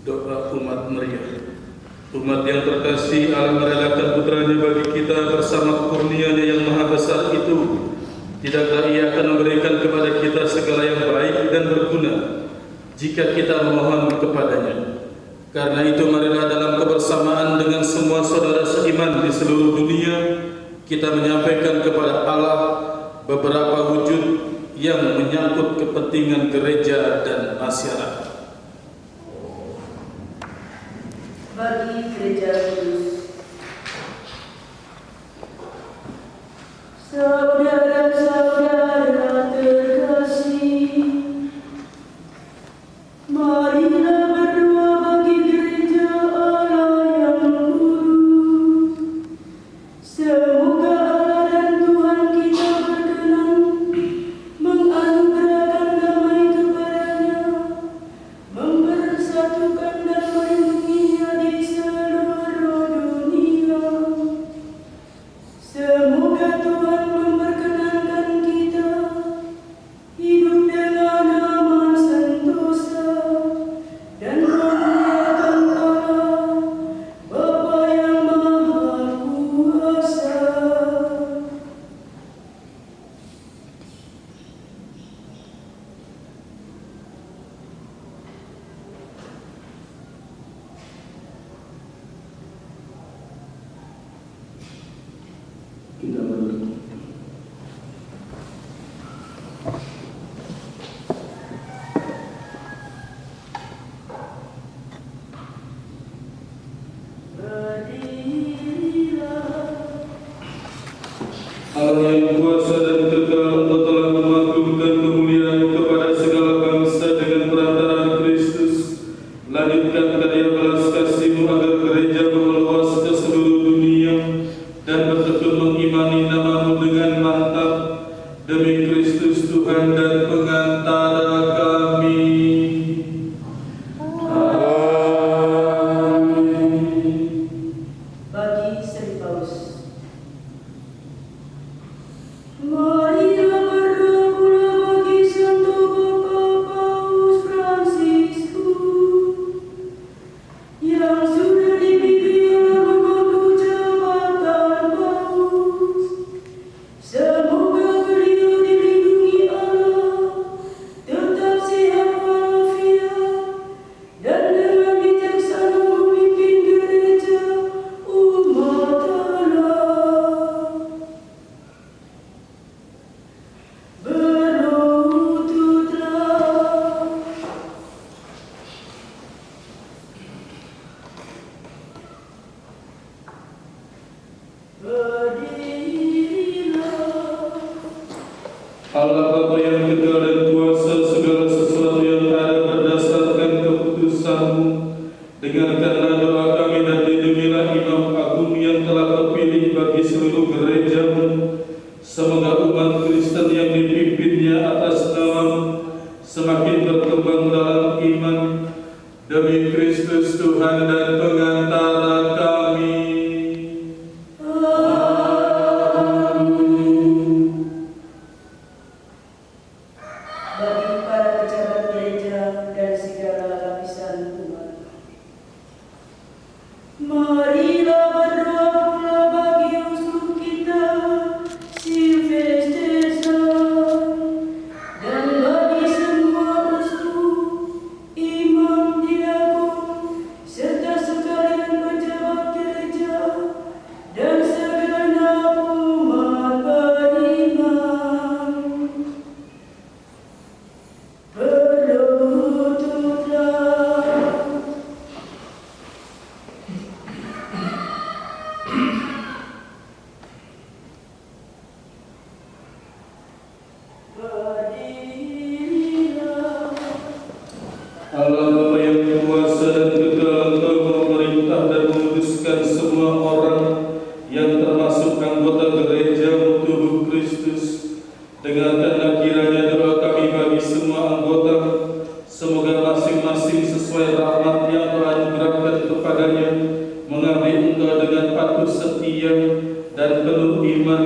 Speaker 1: Doa umat meriah. Umat yang terkasih, Allah merelakan putranya bagi kita bersama kurnia-Nya yang maha besar itu. Tidakkah Ia akan memberikan kepada kita segala yang baik dan berguna jika kita memohon kepadanya? Karena itu marilah dalam kebersamaan dengan semua saudara seiman di seluruh dunia kita menyampaikan kepada Allah beberapa wujud yang menyangkut kepentingan gereja dan masyarakat.
Speaker 4: Bagi gereja kudus, saudara-saudara terkasih, marilah berdoa bagi gereja Allah yang kudus. Semoga Allah dan Tuhan kita berkenan menganugerahkan damai kepadanya, mempersatukan dan melindunginya di seluruh dunia. Semoga Tuhan memperkenankan kita hidup dengan aman sentosa dan memuliakan Allah Bapa yang Maha Kuasa.
Speaker 1: Kita berdoa. Allah yang kuasa dan kekal, Engkau telah memaklumkan kemuliaan kepada segala bangsa dengan perantaraan Kristus. Lanjutkan karya belas kasih-Mu agar gereja meluas ke seluruh dunia dan bertekun mengimani nama-Mu dengan mantap. Demi Kristus Tuhan dan pengantara kami.
Speaker 4: Bagi Saint Paulus, marilah berdoa pula bagi Santo Bapa Paus Fransiskus yang sudah dipilih memegang jabatan Paus. Semoga beliau dilindungi Allah, tetap sehat walafiat, dan dengan bijaksana memimpin gereja umat Allah. Berlututlah. Berdirilah.
Speaker 1: Allah Bapa yang kekal dan kuasa, segala sesuatu yang ada berdasarkan keputusan-Mu. Dengarkanlah doa kami dan lindungilah imam agung yang telah terpilih bagi seluruh gereja-Mu. Semoga umat Kristen yang dipimpinnya atas nama-Mu semakin berkembang dalam iman. Demi Kristus Tuhan dan pengantara kami.
Speaker 4: Bagi para pejabat gereja dan segala lapisan umat, marilah berdoa pula bagi uskup kita Silvester dan bagi semua uskup, imam, diakon, serta sekalian pejabat gereja dan segenap umat beriman. Berlututlah. Berdirilah.
Speaker 1: Allah Bapa yang kuasa dan kekal, Engkau memerintah dan memutuskan semua orang yang termasuk anggota gereja tubuh Kristus. Dengarkanlah kiranya doa kami bagi semua anggota. Semoga masing-masing sesuai rahmat yang Kau anugerahkan kepadanya mengabdi Engkau dengan patuh setia dan penuh iman.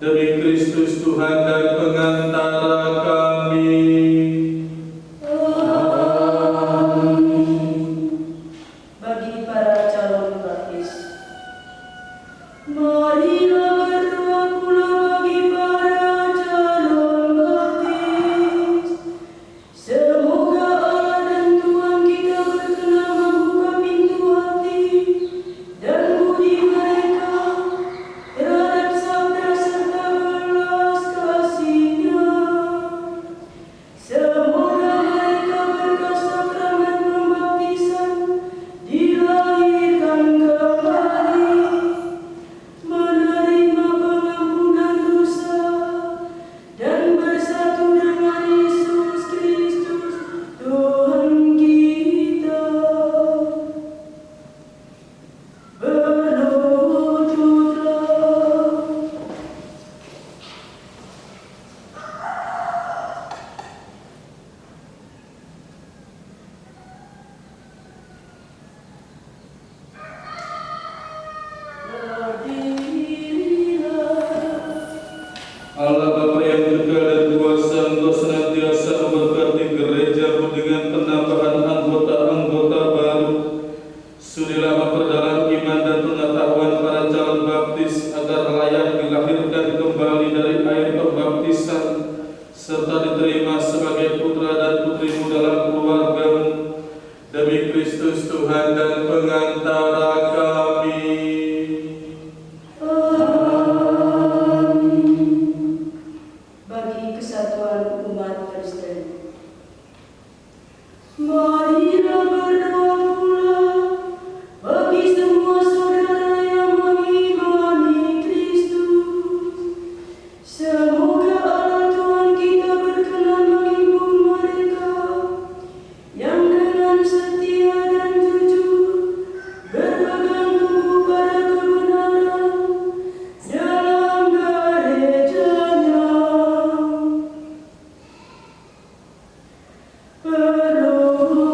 Speaker 1: Demi Kristus Tuhan dan pengantara kami.
Speaker 4: Amin. Marilah berdoa pula bagi semua saudara yang mengimani Kristus. Semoga Allah Tuhan kita berkenan menghibur mereka yang dengan setia dan jujur berpegang teguh pada kebenaran dalam gerejanya. Berlututlah.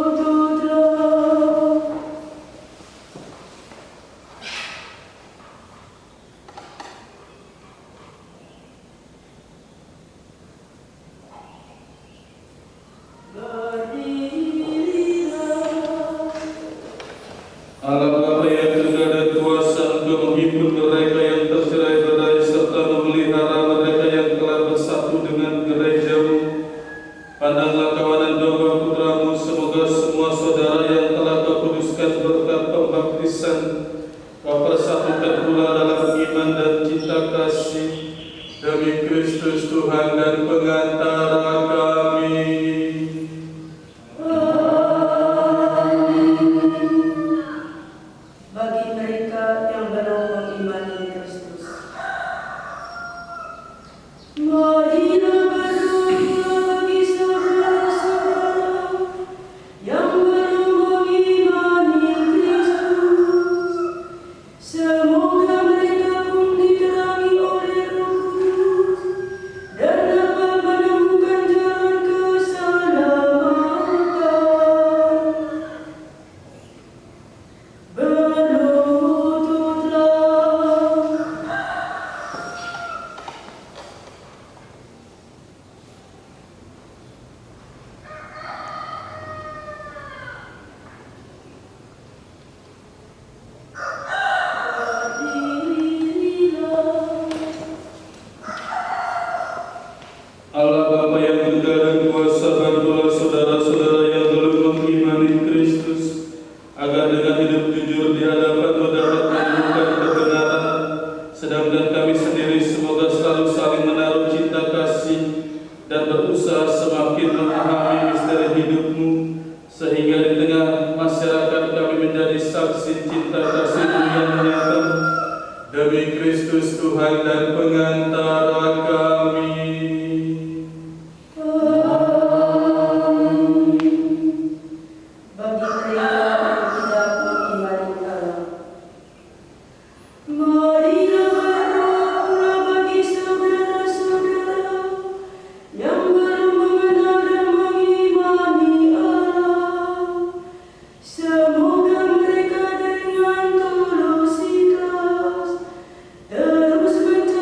Speaker 4: Berdirilah.
Speaker 1: Allah Bapa yang juga ada kuasa untuk menghibur mereka yang tercerai-berai serta memelihara mereka yang telah bersatu dengan gereja-Mu. Pandanglah kawanan doa putra-Mu, semoga semua saudara yang telah Kau kuduskan berkat pembaptisan Kau persatukan pula dalam iman dan cinta kasih demi Kristus Tuhan dan pengantara kami.
Speaker 4: Bagi mereka yang belum mengimani Kristus, marilah berdoa bagi saudara-saudara yang belum mengimani Kristus. Semoga mereka pun diterangi oleh Roh Kudus dan dapat menemukan jalan keselamatan. Berlututlah. Berdirilah.
Speaker 1: Allah Bapa yang juga dan kuasa, bantulah saudara-saudara yang belum mengimani Kristus, agar dengan hidup jujur di hadapan-Mu dapat menemukan kebenaran, sedangkan kami sendiri semoga selalu saling menaruh cinta kasih dan berusaha semakin memahami misteri hidup-Mu, sehingga di tengah masyarakat kami menjadi saksi cinta kasih-Mu yang nyata demi Kristus Tuhan dan pengantara kami.
Speaker 4: Bagi mereka yang tidak mengimani Allah, marilah berdoa pula bagi saudara-saudara yang belum mengenal dan mengimani Allah. Semoga mereka dengan tulus ikhlas terus mencari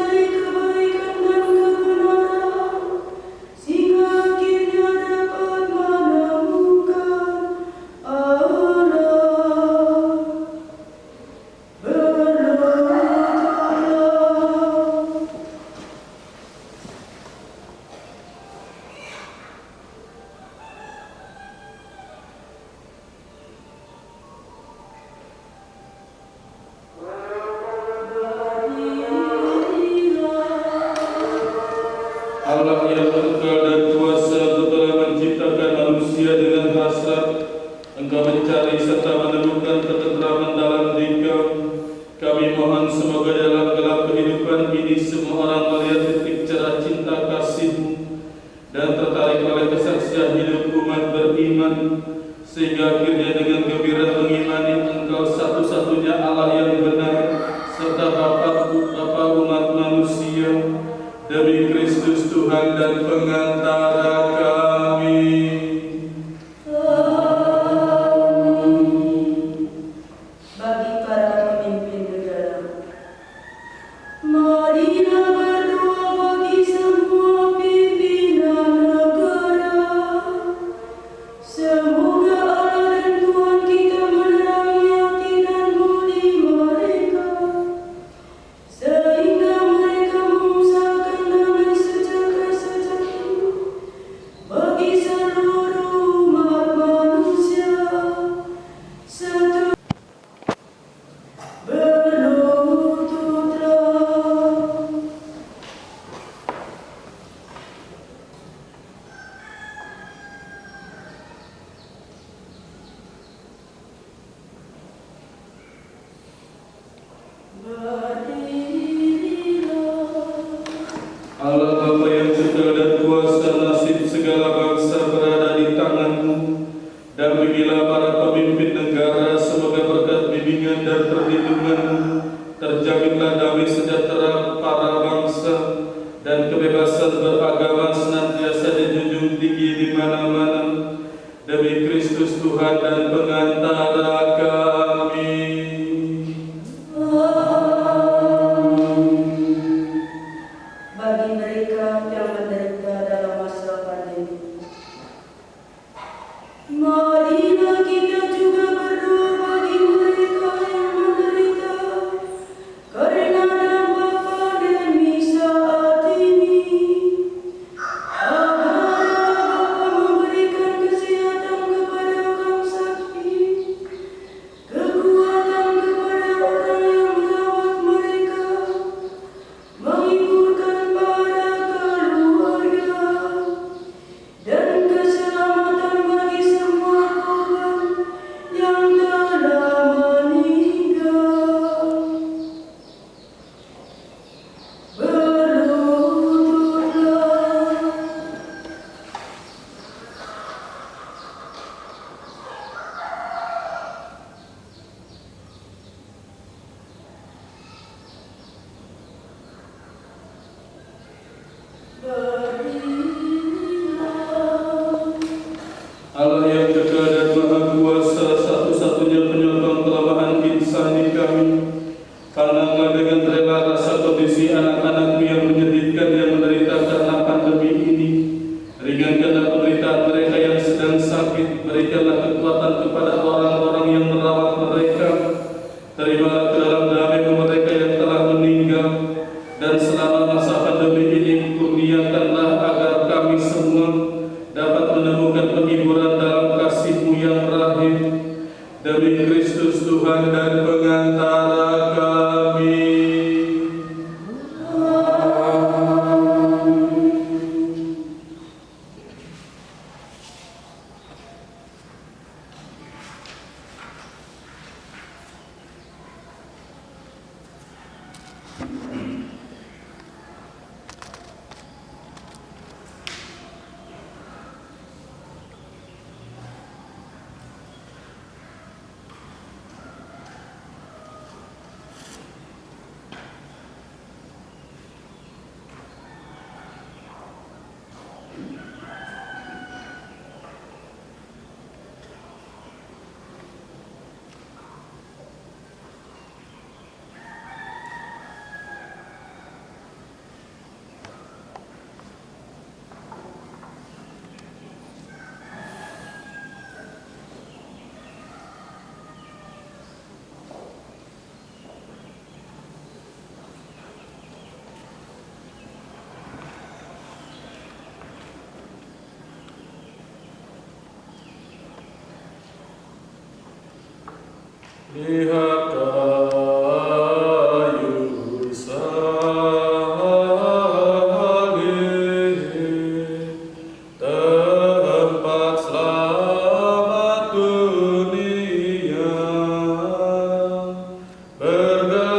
Speaker 1: mana-mana, demi Kristus Tuhan dan pengantara kami.
Speaker 4: Bagi mereka yang menderita dalam masa pandemi, marilah kita juga berdoa bagi mereka yang menderita karena dampak pandemi saat ini, agar Bapa memberikan kesehatan kepada orang sakit, kekuatan kepada orang yang merawat mereka, menghiburkan para keluarga, dan keselamatan bagi semua korban yang telah meninggal. Berlututlah.
Speaker 1: Allah yang kekal dan maha kuasa, satu-satunya penyokong kelemahan insani kami, karena Engkau dengan rela rasa kondisi anak-anakmu yang menyedihkan yang menderita karena pandemi ini, ringankanlah penderitaan mereka yang sedang sakit, berikanlah kekuatan kepada orang-orang yang merawat mereka, terimalah ke dalam damai mereka yang telah meninggal, dan selama masa pandemi ini kurniakanlah agar kami semua dapat menemukan penghiburan dalam kasih-Mu yang rahim, demi Kristus Tuhan dan pengantara kami. Lihat kayu salib, tempat selamat dunia, bergantung.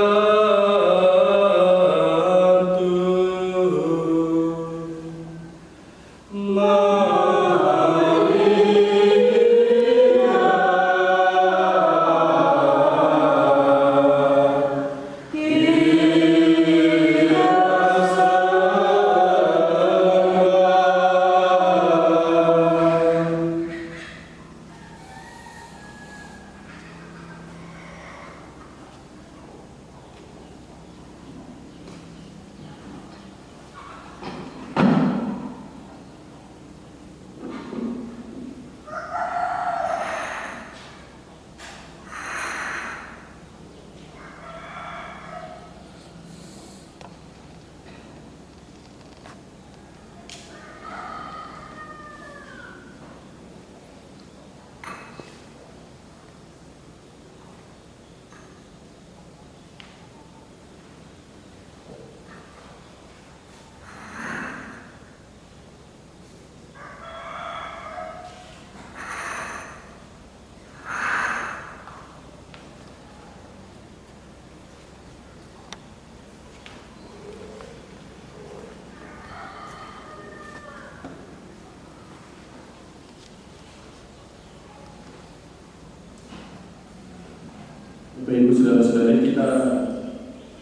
Speaker 1: Bapak Ibu saudara-saudari, kita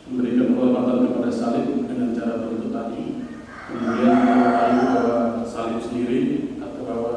Speaker 1: memberikan penghormatan kepada salib dengan cara berlutut tadi. Kemudian bawa kayu, bawa salib sendiri, atau bawa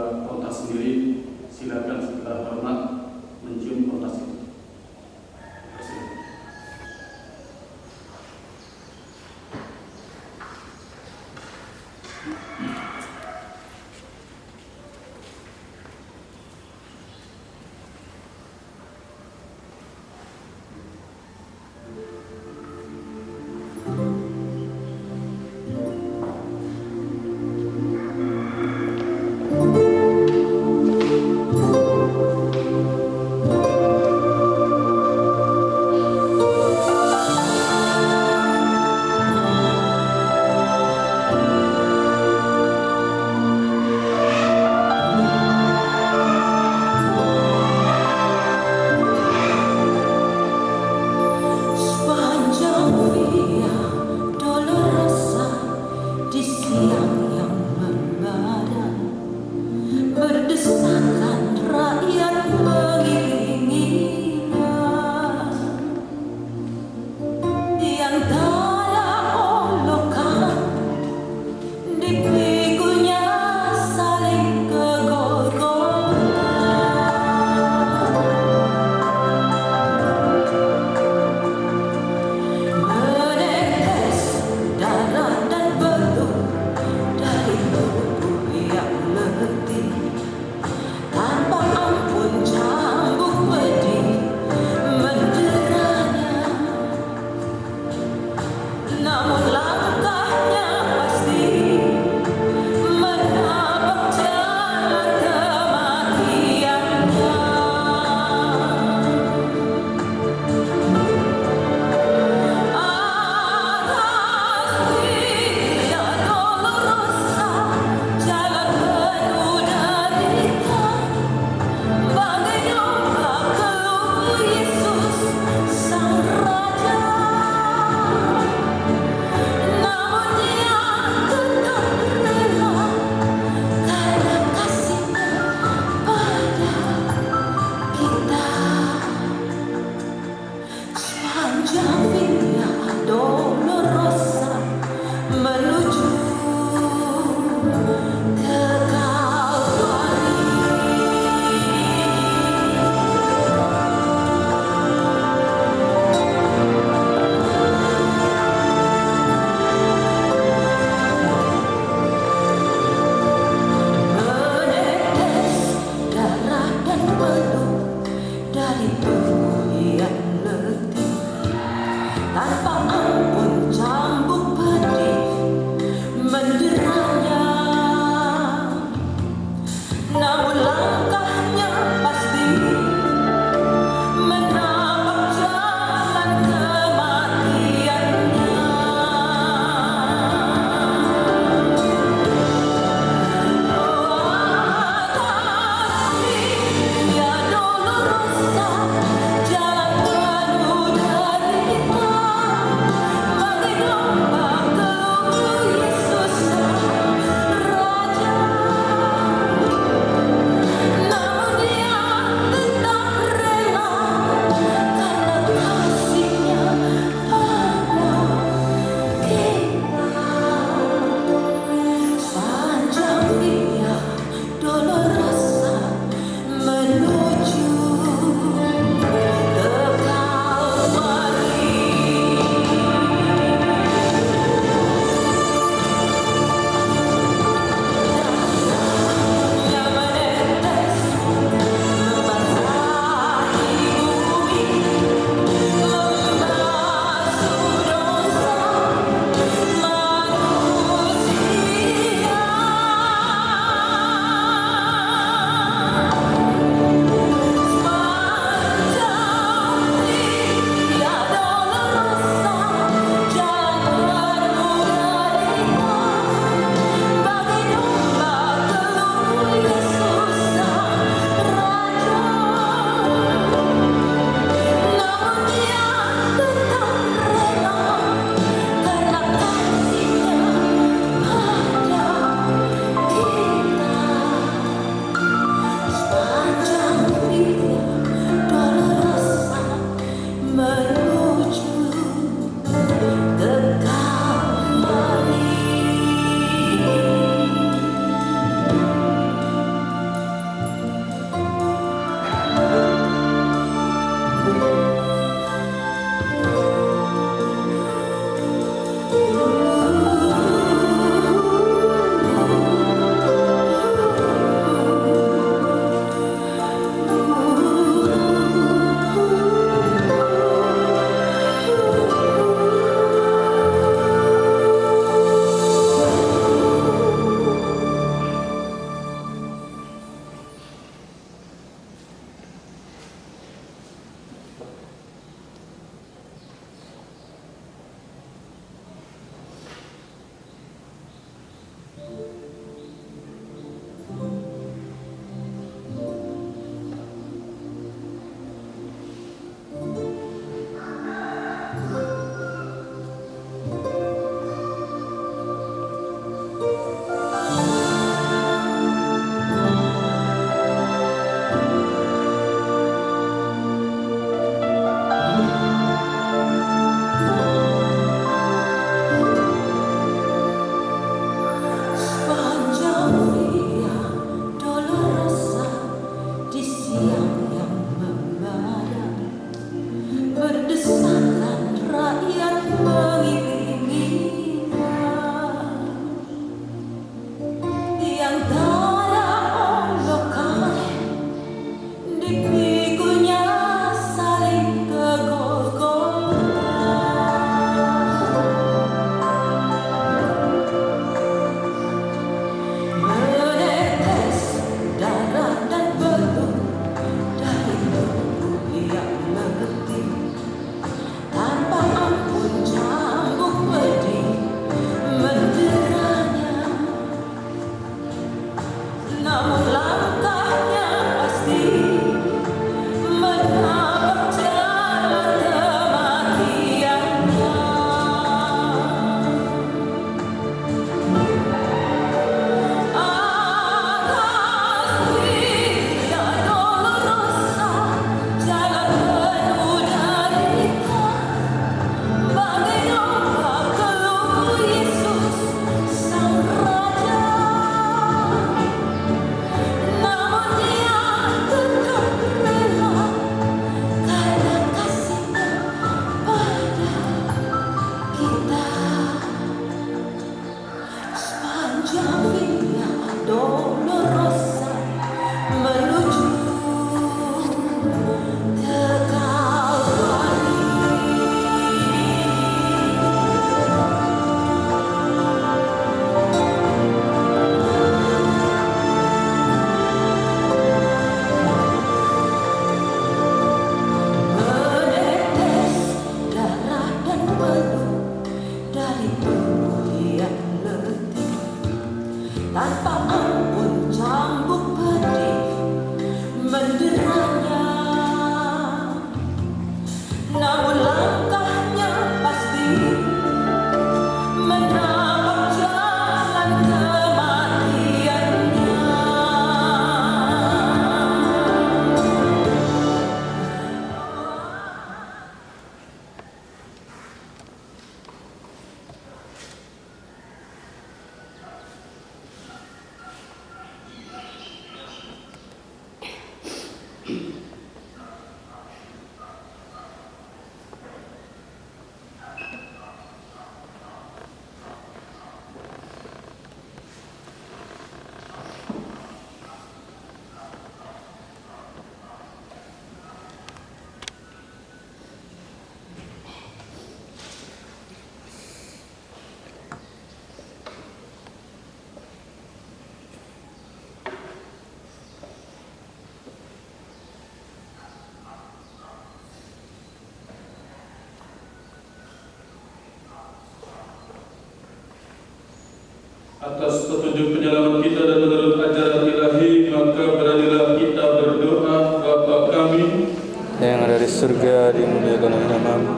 Speaker 1: Atas petunjuk penyelamat kita dan menurut ajaran ilahi, maka beranilah kita berdoa. Bapa kami
Speaker 6: yang ada di surga, dimuliakan namamu,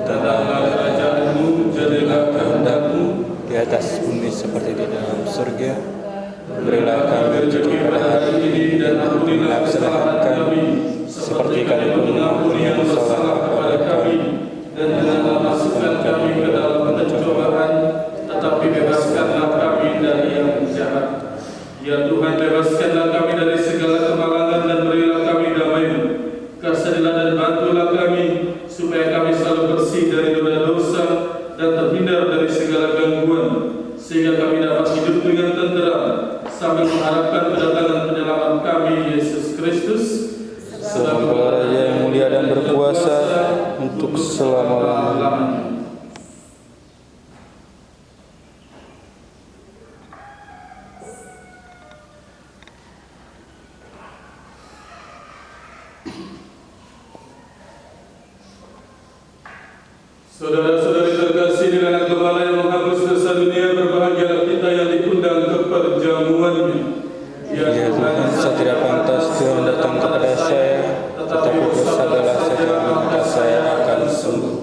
Speaker 1: datanglah kerajaanmu, jadilah kehendak-Mu
Speaker 6: di atas bumi seperti di dalam surga. Berilah kami rezeki pada hari ini, dan ampunilah kesalahan kami seperti kami pun mengampuni yang bersalah kepada kami, dan janganlah masukkan kami ke dalam pencobaan, tetapi bebaskanlah kami dari yang jahat. Ya Tuhan, bebaskanlah kami dari segala kemalangan dan berilah kami damai-Mu. Kasihanilah dan bantulah kami, supaya kami selalu bersih dari dosa-dosa dan terhindar dari segala gangguan, sehingga kami dapat hidup dengan tenteram sambil mengharapkan kedatangan penyelamat kami, Yesus Kristus, sebagai Raja yang mulia dan berkuasa untuk selama-lamanya.
Speaker 1: Saudara-saudari terkasih, dengan gembala yang menghapus dosa dunia, berbahagialah kita yang diundang ke perjamuannya.
Speaker 6: Ya Tuhan, saya tidak pantas Tuhan datang kepada saya, tetapi bersabdalah saja maka saya akan sembuh.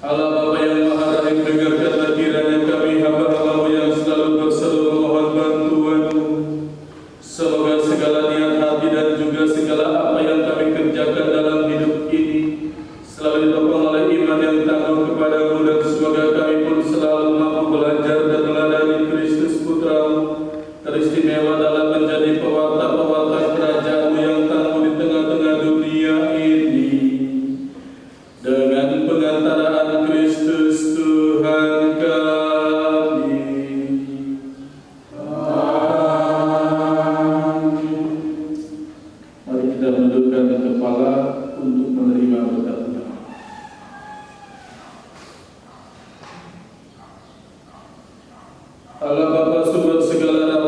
Speaker 1: Allah Bapa yang Maha Rahim, dengarkanlah kiranya kami hamba-hamba-Mu yang selalu berseru memohon bantuan-Mu. Semoga segala niat hati dan juga segala apa yang kami kerjakan dalam hidup ini selalu ditopang oleh iman yang tangguh kepada-Mu, dan semoga kami pun selalu mampu belajar dan meladani Kristus Putra-Mu, teristimewa dalam menjadi pewarta-pewarta kerajaan-Mu yang tangguh di tengah-tengah dunia ini. Dengan pengantaraan Kristus Tuhan kami. Amin. Mari kita menundukkan kepala untuk menerima berkat-Nya. Allah Bapa sumber segala